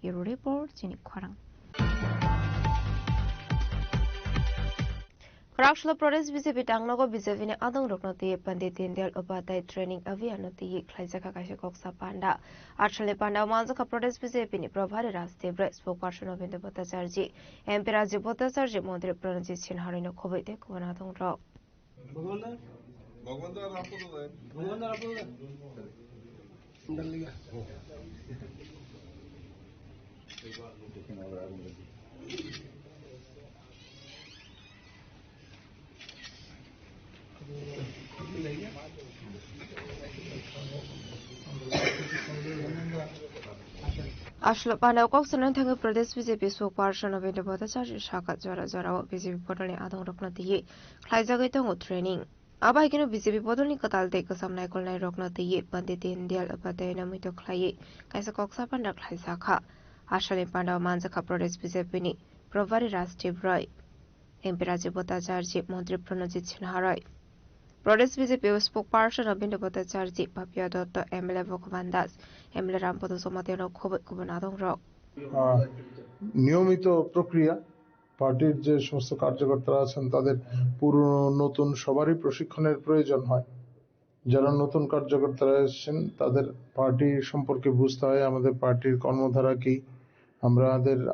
ब्युरो रिपोर्ट चिनि खरां। क्राउशला प्रदेश बीजेपी टांगनगो बीजेपी ने आदंग रकनो तेई पंडित दीनदयाल उपाध्याय ट्रेनिंग अभियान तेई ख्लाइ जाका काशे कोक्सा पांडा आठले पांडा मानजका प्रदेश बीजेपी ने प्रभारी राजदेव स्पोक पर्सन अभिनंदन भट्टाचार्य एमपी राजीव भट्टाचार्य मंत्री प्रणजित सिन्हारिनो खबैते कुवना दंग र आशल पांडाव कक्सनन थांगे प्रदेश बीजेपी स्पोक पर्सन अभिनंदन भट्टाचार्य साका जरा जराव बीजेपी पटलनि आदंग रकनो तेई ख्लाइ जागै दंग ट्रेनिंग आबाहिकनो बीजेपी पटलनि कतालते कसामनाय कलनाय रकनो तेई पंडित दीनदयाल उपाध्याय नमितो ख्लाइ काइसा कक्सा पांडा ख्लाइ जाखा आशले पांडाव मानजका प्रदेश बीजेपी नि प्रभारी राजदेव राय एमपी राजीव भट्टाचार्य मंत्री प्रणजित सिन्हा राय प्रदेश बीजेपी स्पोकपार्सन बिन्दु भट्टाचार्य भापिया दत्त एमएलए भगवान दास एमएलए रामपद समातेन खबर गुबुन आदं रक নিয়মিত প্রক্রিয়া পার্টির যে সমস্ত কার্যকর্তারা আছেন তাদের পুরনো নতুন সবারই প্রশিক্ষণের প্রয়োজন হয় যারা নতুন কার্যকর্তারা এসেছেন তাদের পার্টি সম্পর্কে বুঝতে হয় আমাদের পার্টির কর্মধারা কি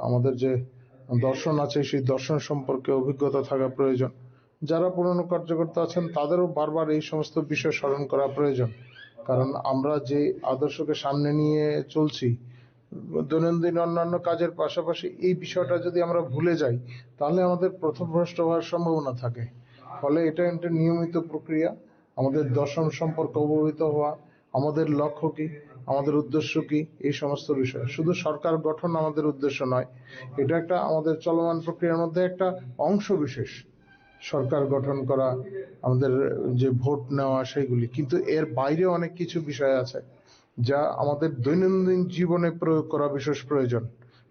আমাদের যে দর্শন আছে সেই দর্শন সম্পর্কে অভিজ্ঞতা থাকা প্রয়োজন যারা পুরনো কার্যকর্তা আছেন তাদেরও বারবার এই সমস্ত বিষয় স্মরণ করা প্রয়োজন কারণ আমরা যে আদর্শকে সামনে নিয়ে চলছি দৈনন্দিন অন্যান্য কাজের পাশাপাশি এই বিষয়টা যদি আমরা ভুলে যাই তাহলে আমাদের পথভ্রষ্ট হওয়ার সম্ভাবনা থাকে ফলে এটা একটা নিয়মিত প্রক্রিয়া আমাদের দর্শন সম্পর্কে অবহিত হওয়া আমাদের লক্ষ্য কি আমাদের উদ্দেশ্য কি এই সমস্ত বিষয় শুধু সরকার গঠন আমাদের উদ্দেশ্য নয় এটা একটা আমাদের চলমান প্রক্রিয়ার মধ্যে একটা অংশ বিশেষ সরকার গঠন করা আমাদের যে ভোট নেওয়া সেগুলি কিন্তু এর বাইরে অনেক কিছু বিষয় আছে যা আমাদের দৈনন্দিন জীবনে প্রয়োগ করা বিশেষ প্রয়োজন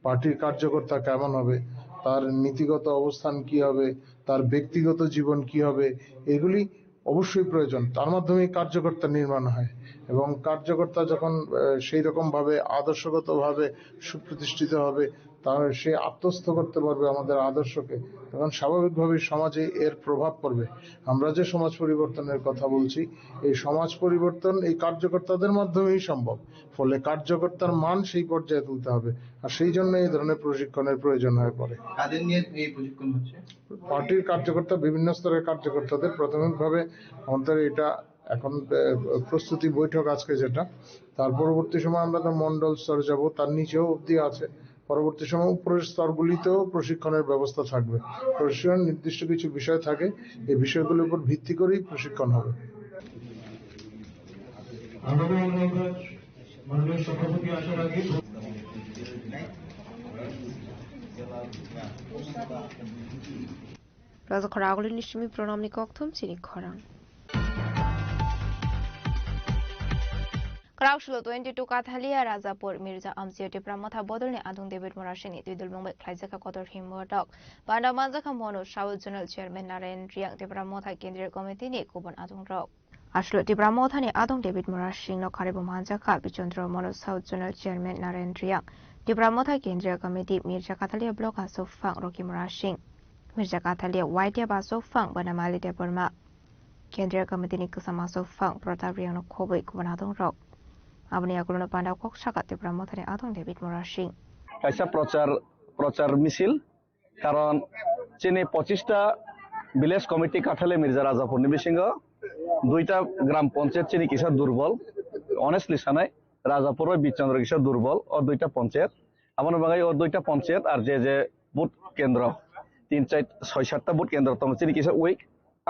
পার্টির কার্যকর্তা কেমন হবে তার নীতিগত অবস্থান কি হবে তার ব্যক্তিগত জীবন কি হবে এগুলি অবশ্যই প্রয়োজন তার মাধ্যমে কার্যকর্তা নির্মাণ হয় এবং কার্যকর্তা যখন সেই রকম ভাবে আদর্শগতভাবে সুপ্রতিষ্ঠিত হবে তাহলে সে আত্মস্থ করতে পারবে আমাদের আদর্শকে তখন স্বাভাবিকভাবে সমাজে এর প্রভাব পড়বে আমরা যে সমাজ পরিবর্তনের কথা বলছি এই সমাজ পরিবর্তন এই কার্যকর্তাদের মাধ্যমেই সম্ভব ফলে কার্যকর্তার মান সেই পর্যায়ে তুলতে হবে আর সেই জন্য এই ধরনের প্রশিক্ষণের প্রয়োজন হয়ে পড়ে কাদের নিয়ে এই প্রশিক্ষণ হচ্ছে পার্টির কার্যকর্তা বিভিন্ন স্তরের কার্যকর্তাদের প্রাথমিকভাবে আমাদের এটা এখন প্রস্তুতি বৈঠক আজকে যেটা তার পরবর্তী সময় আমরা তো মন্ডল স্তরে যাব তার নিচেও অবধি আছে পরবর্তী সময় উপরের স্তরগুলিতেও প্রশিক্ষণের ব্যবস্থা থাকবে প্রশিক্ষণ নির্দিষ্ট কিছু বিষয় থাকে এই বিষয়গুলোর উপর ভিত্তি করেই প্রশিক্ষণ হবে রাজা খরাগুলি নিশ্চিমি প্রণামনি কক্থম চিনি খরাং Kraukshlo 22 Kathalia Razapur Mirza Amsioti Pramotha Bodolni Adung David Morashini Tudul Mumbai Klaizaka Kotor Himodok Banda Manzaka Mono Shawut General Chairman Narayan Riang de Pramotha Kendriya Committee ni Kuban Adung Rok Ashlo de Pramotha ni Adung David Morashing no Karibu Manzaka Bichondro Mono Shawut General Chairman Narayan Riang de Pramotha Kendriya Committee Mirza Kathalia Block Aso Fang Rocky Morashing Mirza Kathalia White Baso Fang Banamali de Burma Kendriya Committee ni Kusama So Fang Pratap Riang no Kobe Kuban Adung Rok আপনি আগুন পান্ডা cock সাকাতে ব্রহ্মথানে আদং David মোরাসিং কাইসা প্রচার মিছিল কারণ চিনি 25টা village committee কাঠালে Mirza Rajapur নিবিসিংহ 2টা গ্রাম পঞ্চায়েত চিনি কিসা দুর্বল honestly সানাই রাজাপুর বিচন্দ্র কিসা দুর্বল ও 2টা পঞ্চায়েত আমার বাঙাই ও 2টা পঞ্চায়েত আর যে বুথ কেন্দ্র 3-4-6-7টা বুথ কেন্দ্র তখন চিনি কিসা উইক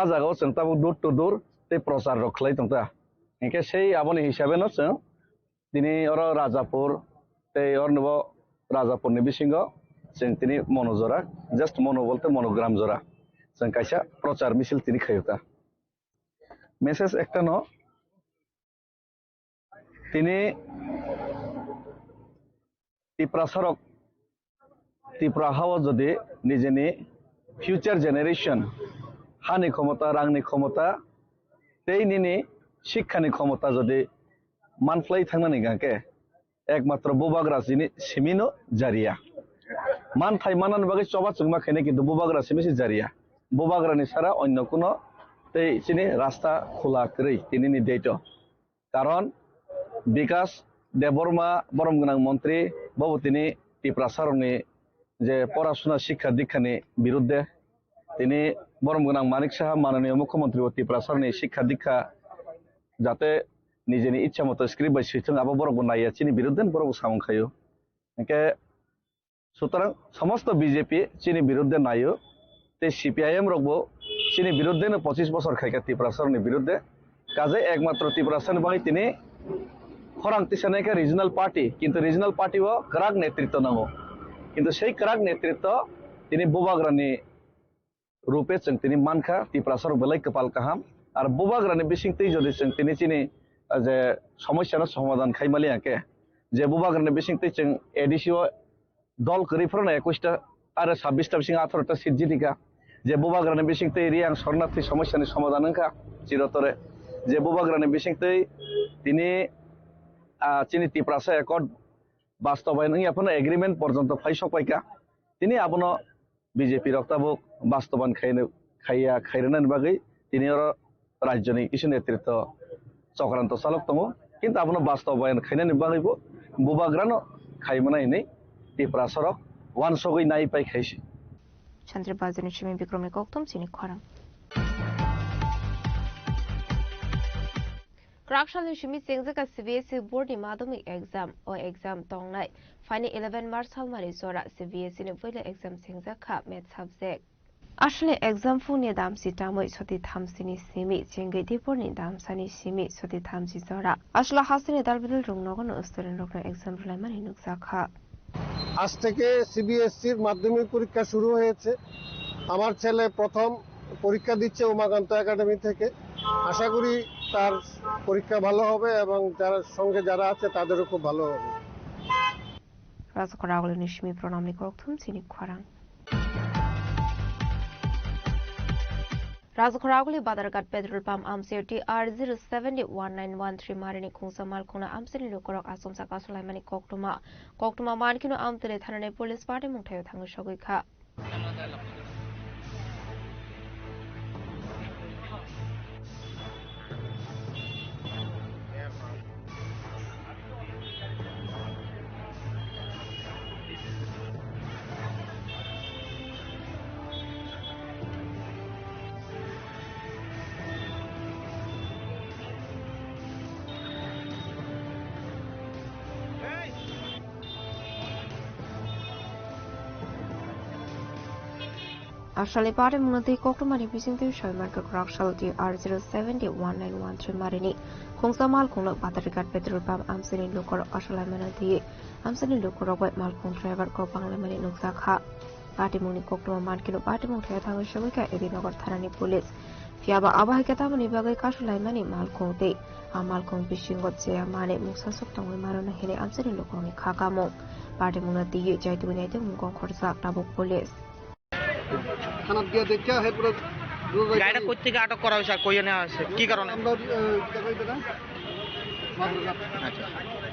আ জায়গাও जों তাবো দূর টু দূর তে প্রচার রখলাই তংতা একে সেই আপনি হিসাবে ন जों তিনি ওরা রাজাপুর এই অর্ণব রাজাপুর নিবিসিংহ जों তিনি মনোজোরা জাস্ট মনো বলতে মনোগ্রাম জোড়া जों কাইসা প্রচার মিছিল তিনি খাইতা মেসেজ একটা ন তিনি ত্রিপুরা হাওয়া যদি নিজেনি ফিউচার জেনারেশন হানি ক্ষমতা রাংনি ক্ষমতা তেই নিনি শিক্ষানি ক্ষমতা যদি মানফ্লাই থাকনানি গাঁকে একমাত্র বুবাগ্রা সিমিনো জারিয়া মান থাই মানান বাকি চবা চুংমা খেনে কিন্তু বুবাগ্রা সিমিসি জারিয়া বুবাগ্রানি ছাড়া অন্য কোনো তেই চিনি রাস্তা খোলা করেই তিনি নির্দেশিত কারণ বিকাশ দেববর্মা বরমগোনাং মন্ত্রী বাবু তিনি ত্রিপুরা সারনি যে পড়াশোনা শিক্ষা দীক্ষানি বিরুদ্ধে তিনি বরমগোনাং মানিক সাহা মাননীয় মুখ্যমন্ত্রী ও ত্রিপুরা সারনি শিক্ষা দীক্ষা যাতে নিজেনি ইচ্ছা মতো স্ক্রিপ্ট বাই সিস্টেম আবার বড় নাইয়া চিনি বিরুদ্ধে বড় সামং খাইও একে সুতরাং সমস্ত বিজেপি চিনি বিরুদ্ধে নাইও তে সিপিআইএম রকবো চিনি বিরুদ্ধে 25 বছর খাইকা ত্রিপুরা সারনি বিরুদ্ধে কাজে একমাত্র ত্রিপুরা সারনি বাই তিনি খরাং তিসানাইকা রিজনাল পার্টি কিন্তু রিজনাল পার্টিও করাক নেতৃত্ব নাও কিন্তু সেই করাক নেতৃত্ব তিনি বুবাগ্রানি রূপে जों তিনি মানখা ত্রিপুরা সার বেলাই কপাল কাহাম আর বুবাগ্রানি বিসিংতেই যদি जों তিনি চিনি যে সমস্যার সমাধান খাইমালি আঁকে যে বুবাগ্রানি বিসিংতেই जों এডিসিও দল করিফরনা 21টা আর 26টা বিসিং 18টা সিট জিতিকা যে বুবাগ্রানি বিসিংতে রিয়াং শরণার্থী সমস্যাनि সমাধান হंखा চিরতরে যে বুবাগ্রানি বিসিংতে তিনি চিনি ত্রিপুরা একর্ড বাস্তবায়ন এখনো এগ্রিমেন্ট পর্যন্ত ফাইসপাইকা তিনি আপনো বিজেপি রক্তাবুক বাস্তবায়ন খাইরেনাनि बागै তিনি রাজ্যनि কিছু নেতৃত্ব চক্রান্ত চালক দङ কিন্তু আপনো বাস্তবায়ন খাইনাनि बागैबो बुबाग्रानो खाइमनायनि ত্রিপুরা সড়ক ওয়ান সগৈ নাই পাই খাইছে চন্দ্রবাজার নিশমি বিক্রমে কক্তম চিনি খরাং Krakshal Shimi Sengzaka CBSE board ni madhyamik exam o exam tongnai final 11 March halmari zora CBSE ni boile exam sengzaka math subject আসলে এক্সাম ফুনি দাম সিটামই সতি থামসিনি সিমি চেঙ্গৈ দিপরনি দাম সানি সিমি সতি থামসি জরা আসলে হাসিনি দালবিল রংনগন স্টুডেন্ট রংন এক্সাম ফলাইমানি নুকসাখা আজ থেকে সিবিএসসির মাধ্যমিক পরীক্ষা শুরু হয়েছে আমার ছেলে প্রথম পরীক্ষা দিচ্ছে উমাকান্ত একাডেমি থেকে আশা করি তার পরীক্ষা ভালো হবে এবং যারা সঙ্গে যারা আছে তাদেরও খুব ভালো হবে রাজকরাগলি নিশমি প্রণামনি করথুম চিনি খরাং রাজকরাগলি বাদারঘাট পেট্রোল পাম্প আমসিটি R0701913 মারিনি খুংসা মালখুনা আমসিনি লোকরক আসমসা কাসলাইমানি কক্টুমা মানকিনো আমতলে থানানে পুলিশ পার্টি মুঠায় থাঙ্গু সগৈখা আসলে পারে মনতে কক্টমানি বিসিংতে সয়মার্ক ক্রাকশালটি R0701913 মারিনি খুংসা মালখুং বাদারঘাট পেট্রোল পাম্প আমসিনি লোকর আসলাইমানা দিয়ে আমসিনি লোকর মালখুং ড্রাইভার ক বাংলামানি নুকসাখা পার্টি মুনি কক্টমা মানকিনো পার্টি মুঠায় থাঙ্গু সবৈকা এবিনগর থানানি পুলিশ ফিয়াবা আবাহিকা তামনি বাগৈ কাসলাইমানি মালখুংতে মালখুং বিসিংগত যে মানে মুকসাসক তংই মারনা হেনে আমসিনি লোকরনি খাকামো পার্টি মুনা দিয়ে যাইতুনি নাইতে মুগং খরচা টাবুক পুলিশ থানা দিয়ে দেখা এরপরে গাড়িটা কই থেকে আটক করা হয়েছে আর কই নেওয়া হয়েছে কি কারণে আমরা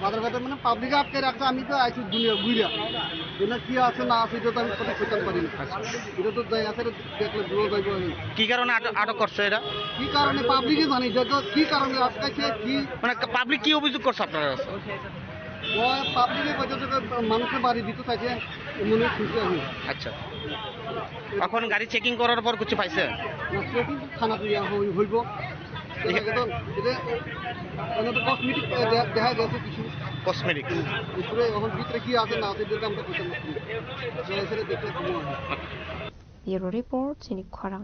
বাদারঘাটে মানে পাবলিক আটকে রাখছে আমি তো আইছি দুনিয়া ঘুরিয়া এটা কি আছে না আছে এটা তো আমি কথা কইতে পারি না এটা তো যাই আছে দেখলে দূর যাইব কি কারণে আটক করছে এটা কি কারণে পাবলিকই জানি যে কি কারণে আটকাইছে কি মানে পাবলিক কি অভিযোগ করছে আপনারা ওই পাবলিকের কাছে মানুষের বাড়ি দিতে চাইছে মনে খুশি আমি আচ্ছা এখন গাড়ি চেকিং করার পর কিছু পাইছে চেকিং থানা দিয়া হইব এটা তো কসমেটিক দেখা গেছে কিছু কসমেটিক উপরে এখন ভিতরে কি আছে না আছে এদের আমরা কইতে পারি সেটা দেখলে কি হয় ইউরো রিপোর্ট চিনি খরাং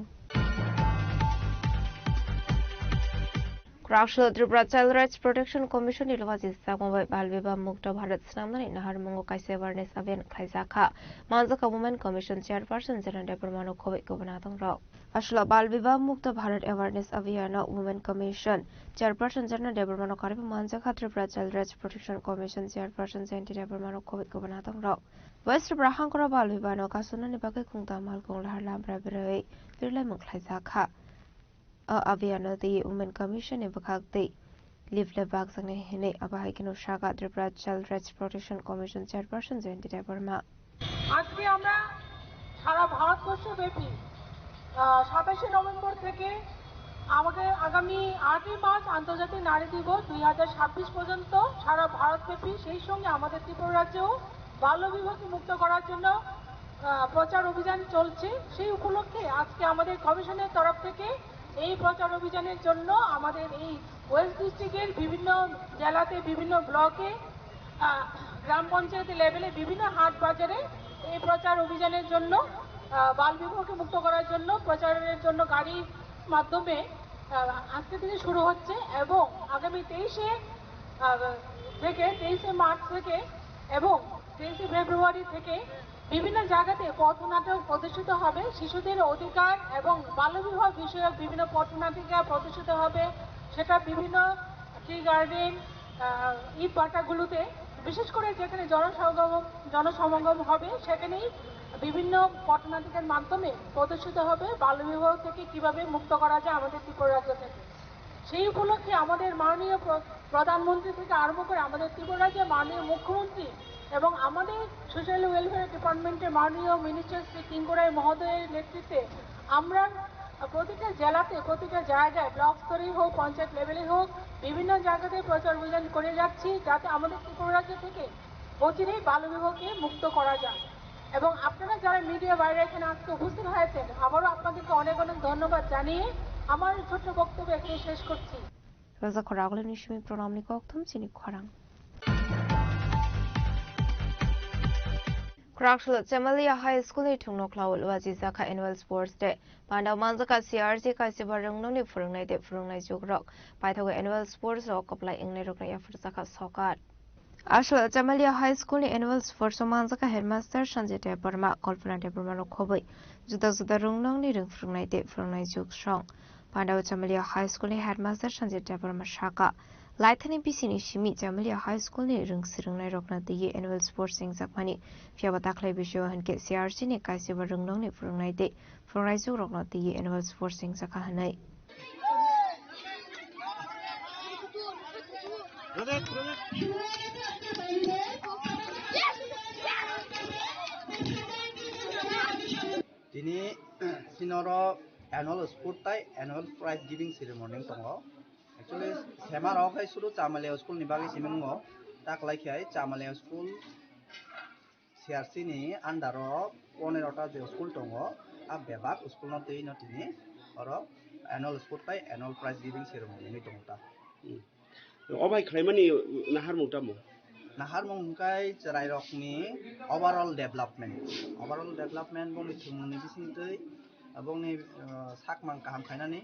Krakshal Tripura Child Rights Protection Commission Ilwaji Samobai Balviba Mukta Bharat Snamnani Nahar Mungo Kaise Awareness Abhiyan Khaizakha Manzaka Women Commission Chairperson Jananda Permano Kovik Govanatang Rao Ashla Balviba Mukta Bharat Awareness Abhiyan Women Commission Chairperson Jananda Permano Kariba Manzaka Tripura Child Rights Protection Commission Chairperson Jananda Permano Kovik Govanatang Rao West Tripura Hankara Balviba no Kasunani Bagai Kungta Malkong Lahar Lambra Birai Birlai Mukhlaizakha Aviana the Women Commission in Bakakti Live Lebak Sanghe Hene Abahikino Shaka Tripura Child Rights Protection Commission Chairperson Jayantita Burma আজকে আমরা সারা ভারতবর্ষ ব্যাপী 27 November থেকে আমাদের আগামী 8 March আন্তর্জাতিক নারী দিবস 2026 পর্যন্ত সারা ভারতব্যাপী সেই সঙ্গে আমাদের ত্রিপুরা রাজ্যেও বাল্যবিবাহ মুক্ত করার জন্য প্রচার অভিযান চলছে সেই উপলক্ষে আজকে আমাদের কমিশনের তরফ থেকে এই প্রচার অভিযানের জন্য আমাদের এই ওয়েস্ট ডিস্ট্রিক্টের বিভিন্ন জেলাতে বিভিন্ন ব্লকে গ্রাম পঞ্চায়েত লেভেলে বিভিন্ন হাট বাজারে এই প্রচার অভিযানের জন্য বাল বিবাহকে মুক্ত করার জন্য প্রচারের জন্য গাড়ির মাধ্যমে আজকে থেকে শুরু হচ্ছে এবং আগামী 23 মার্চ থেকে এবং 23 ফেব্রুয়ারি থেকে বিভিন্ন জায়গাতে পথনাটক প্রদর্শিত হবে শিশুদের অধিকার এবং বাল্যবিবাহ বিষয়ক বিভিন্ন পথনাটিকা প্রদর্শিত হবে সেটা বিভিন্ন টি গার্ডেন ঈদ বাটাগুলোতে বিশেষ করে যেখানে জনসমাগম হবে সেখানেই বিভিন্ন পটনাটিকের মাধ্যমে প্রদর্শিত হবে বাল্যবিবাহ থেকে কিভাবে মুক্ত করা যায় আমাদের ত্রিপুরা রাজ্য থেকে। সেই উপলক্ষে আমাদের মাননীয় প্রধানমন্ত্রী থেকে আরম্ভ করে আমাদের ত্রিপুরা রাজ্যের মাননীয় মুখ্যমন্ত্রী এবং আমাদের সোশ্যাল ওয়েলফেয়ার ডিপার্টমেন্টের মাননীয় মিনিস্টার শ্রী কিঙ্করাই মহোদয়ের নেতৃত্বে আমরা প্রতিটা জেলাতে প্রতিটা জায়গায় ব্লক স্তরেই হোক পঞ্চায়েত লেভেলে হোক বিভিন্ন জায়গাতে প্রচার অভিযান করে যাচ্ছি যাতে আমাদের ত্রিপুরা রাজ্য থেকে অচিরেই বাল্যবিবাহকে মুক্ত করা যায়। এবং আপনারা যারা মিডিয়া বাইরে এখানে আজকে উপস্থিত হয়েছেন আবারও আপনাদেরকে অনেক অনেক ধন্যবাদ জানিয়ে আমার ছোট্ট বক্তব্য এখানে শেষ করছি। রাজা খরাগলে নিশমি প্রণামনি কক্তম চিনি খরাং Krakshla Chamalia High School ni thungno klawul waji zaka annual sports day panda manjaka CRC ka sibarung no ni furungnai de furungnai jugrok paithago annual sports rok koplai ingnai rokna ya fursaka sokat Ashla Chamalia High School ni annual sports manjaka headmaster Sanjay Debarma Kalpana Debarma rok khoboi juda juda rungnong ni rung furungnai de furungnai jugsong panda Chamalia High School ni headmaster Sanjay Debarma shaka Laithani bisini shimi Chamalia High School ni rungsirungnai rokna de annual sports singjakmani fiaba taklai bisyo hanke CRC ni kaisiba rungnong ni furungnai de furungnai ju rokna de annual sports singjaka hanai Dini sinoro annual sport tai annual prize giving ceremony tongo Actually, Semar of High School, Chamalia School, Nibagi Simongo, Taklaikai, Chamalia School, Siarsini, Andaro, Ponerota, the school Tongo, a Bebak, school not the Notini, or annual sport by annual prize giving ceremony. Obai Kremani Naharmutamo Naharmunkai, Charairokni, overall development. Overall development, Boni Tumuni, Boni Sakman Kaham Kainani.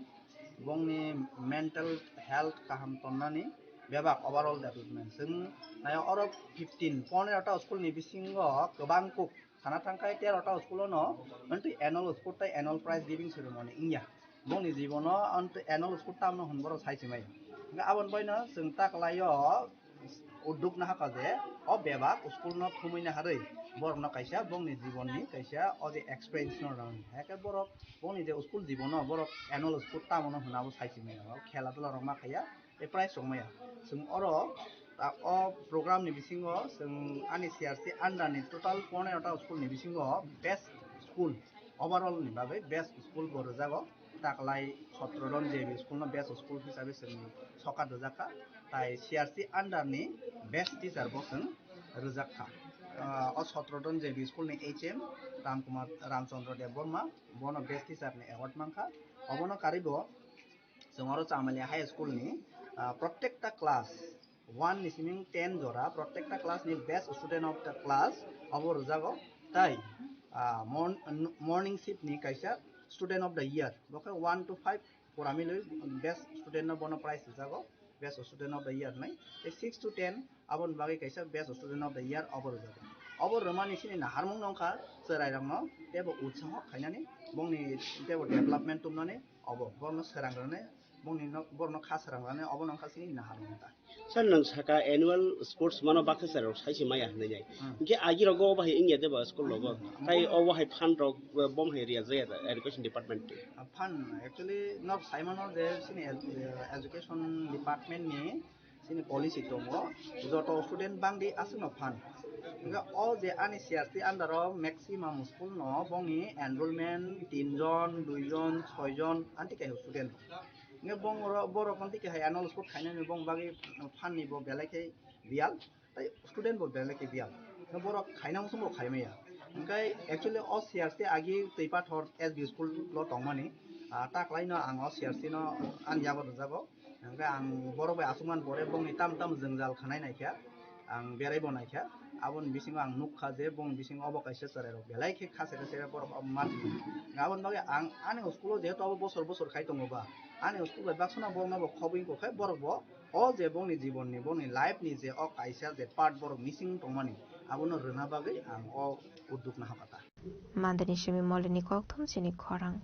Bongni mental health kaham tonnani bebak overall development sing nayo oro 15 15 school ni bisingo kobangkuk sana tangkai 13 school no antu annual sport tai annual prize giving ceremony ingya bongni jibono antu annual sport tamno honboro saisimai nga abon boina sing taklayo uduk na hakaje o bebak school no thumui na harei borno kaisa bongni jibonni kaisa o the experience no ran heke borok bongni je school jibono borok annual sport tamono hunabo saisime khela dula roma khaya e prize somaya sing oro o program ni bisingo sing ani CRC under ni total 15 ta school ni bisingo best school overall ni bagai best school boro jago taklai 17 ron je school no best school hisabe sing soka dojaka tai CRC under ni best teacher bosen rojaka o 17 জন যে school ni HM Ramkumar Ramchandra Deborma bono best teacher ni award mangka obono karibo jongoro Chamalia High School ni প্রত্যেকটা class 1 নিসিমিং 10 জোড়া প্রত্যেকটা class ni best student of the class অবর জাগো তাই morning shift ni কাইসা student of the year বকে 1 to 5 পরামিলৈ বেস্ট স্টুডেন্ট ন বনো প্রাইজ জাগো best student of the year নাই 6 to 10 abon bagi kaisa best student of the year obor jago obor romani sini na harmung nongka serai rangno tebo utsaho khainani bongni tebo development tumnani obo borno serangrane bongni borno khasrangrane obo nongka sini na harmung ta san nang saka annual sports mano bakasar saisi maya nei ke agi rogo bahi ingya deba school logo tai obo hai fund rog bom hai ria jaya education department fund actually not simon or there sini education department ni sini policy tongo joto student bangdi asno fan nga all the ani CRC under maximum school no bongi enrollment 3 jon 2 jon 6 jon anti kai student nga bong boro konti ke annual sport khaina ni bong bagi fan ni bo belake bial tai student bo belake bial nga boro khaina musmo khaimeya ngai actually all CRC agi teipa thor SB school lo tongmani taklaino ang CRC no anjabo jago Angka ang boro bai asuman bore bong ni tam jengjal khanai naikha ang berai bonaikha abon bisingo ang nukha je bong bisingo obo kaisa charai ro belai khe khase khase boro mati ngabon bage ang ani school je to bosor bosor khai tongo ba ani school bai baksona bong no khobing ko khai boro bo o je bong ni jibon ni bong ni life ni je o kaisa je part boro missing tongmani abono rena bage ang o uduk na hakata mandani shimi molini kokthum chini khorang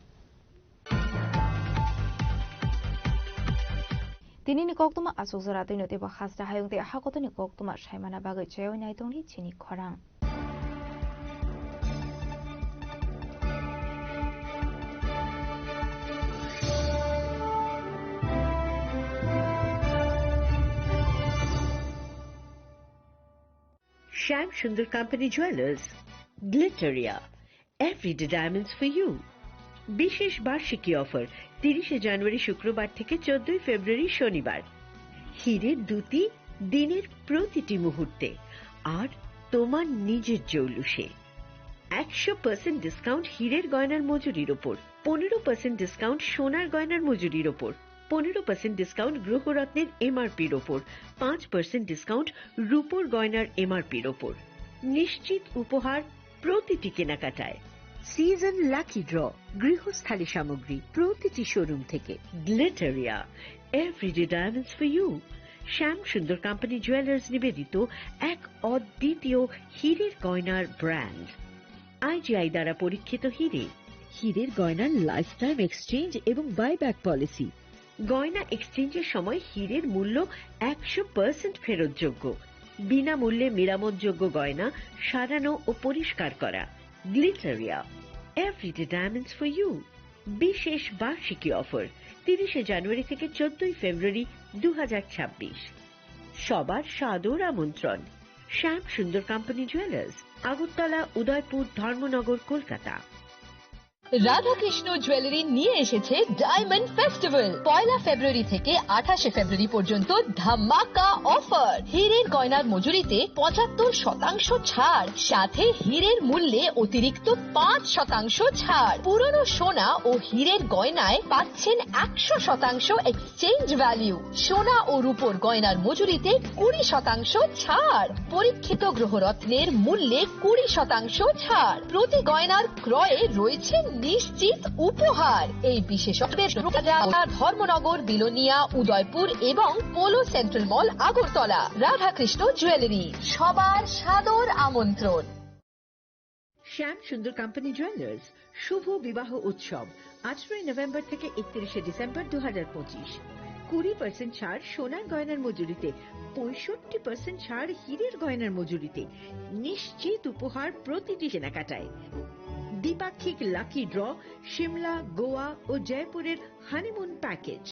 Tini ni koktuma asuk zara tini tiba khasra hayung te hakoto ni koktuma shaimana bagai chayo nyai tongni chini khorang Shyam Sundar Company Jewelers, Glitteria, Everyday Diamonds for You. বিশেষ বার্ষিকী offer 30 জানুয়ারি শুক্রবার থেকে 14 ফেব্রুয়ারি শনিবার। হীরের দুটি দিনের প্রতিটি মুহূর্তে আর তোমার নিজের জৌলুসে। 100% ডিসকাউন্ট হীরের গয়নার মজুরির ওপর, 15% ডিসকাউন্ট সোনার গয়নার মজুরির ওপর, 15% ডিসকাউন্ট গ্রহরত্নের এমআরপির ওপর, 5% ডিসকাউন্ট রূপোর গয়নার এমআরপির ওপর। নিশ্চিত উপহার প্রতিটি কেনাকাটায়। সিজন লাকি ড্র গৃহস্থালী সামগ্রী প্রতিটি শোরুম থেকে। Glitteria, everyday diamonds for you. Shyam Sundar company jewellers নিবেদিত এক অদ্বিতীয় হীরের গয়নার ব্র্যান্ড। আইজিআই দ্বারা পরীক্ষিত হীরে। হীরের গয়নার লাইফ টাইম এক্সচেঞ্জ এবং বাইব্যাক পলিসি। গয়না এক্সচেঞ্জের সময় হীরের মূল্য 100% ফেরতযোগ্য। বিনামূল্যে মেরামতযোগ্য গয়না সারানো ও পরিষ্কার করা। Glitteria, everyday diamonds for you. বিশেষ বার্ষিকী অফার 30 জানুয়ারি থেকে 14 ফেব্রুয়ারি 2026। সবার সাদর আমন্ত্রণ। শ্যাম Sundar company jewellers, Agartala, Udaipur, Dharmanagar, Kolkata. Radhakrishna jewellery নিয়ে এসেছে ডায়মন্ড ফেস্টিভ্যাল। 1 ফেব্রুয়ারি থেকে 28 ফেব্রুয়ারি পর্যন্ত ধামাকা অফার। হীরের গয়নার মজুরিতে 75% ছাড়, সাথে হীরের মূল্যে অতিরিক্ত 5% ছাড়। পুরনো সোনা ও হীরের গয়নায় পাচ্ছেন 100% এক্সচেঞ্জ ভ্যালু। সোনা ও রূপোর গয়নার মজুরিতে 20% ছাড়। পরীক্ষিত গ্রহরত্নের মূল্যে 20% ছাড়। প্রতি গয়নার ক্রয়ে রয়েছে নিশ্চিত উপহার। এই বিশেষ অফারের ধর্মনগর, বিলোনিয়া, উদয়পুর এবং পোলো সেন্ট্রাল মল, আগরতলা। রাধাকৃষ্ণ জুয়েলারি, সবার সাদর আমন্ত্রণ। শ্যাম সুন্দর কোম্পানি জুয়েলার্স শুভ বিবাহ উৎসব 18 নভেম্বর থেকে 31 ডিসেম্বর 2025। 20% ছাড় সোনার গয়নার মজুরিতে, 65% ছাড় হীরের গয়নার মজুরিতে। নিশ্চিত উপহার প্রতিটি কেনাকাটায়। দ্বিপাক্ষিক লাকি ড্র, সিমলা, গোয়া ও জয়পুরের হানিমুন প্যাকেজ।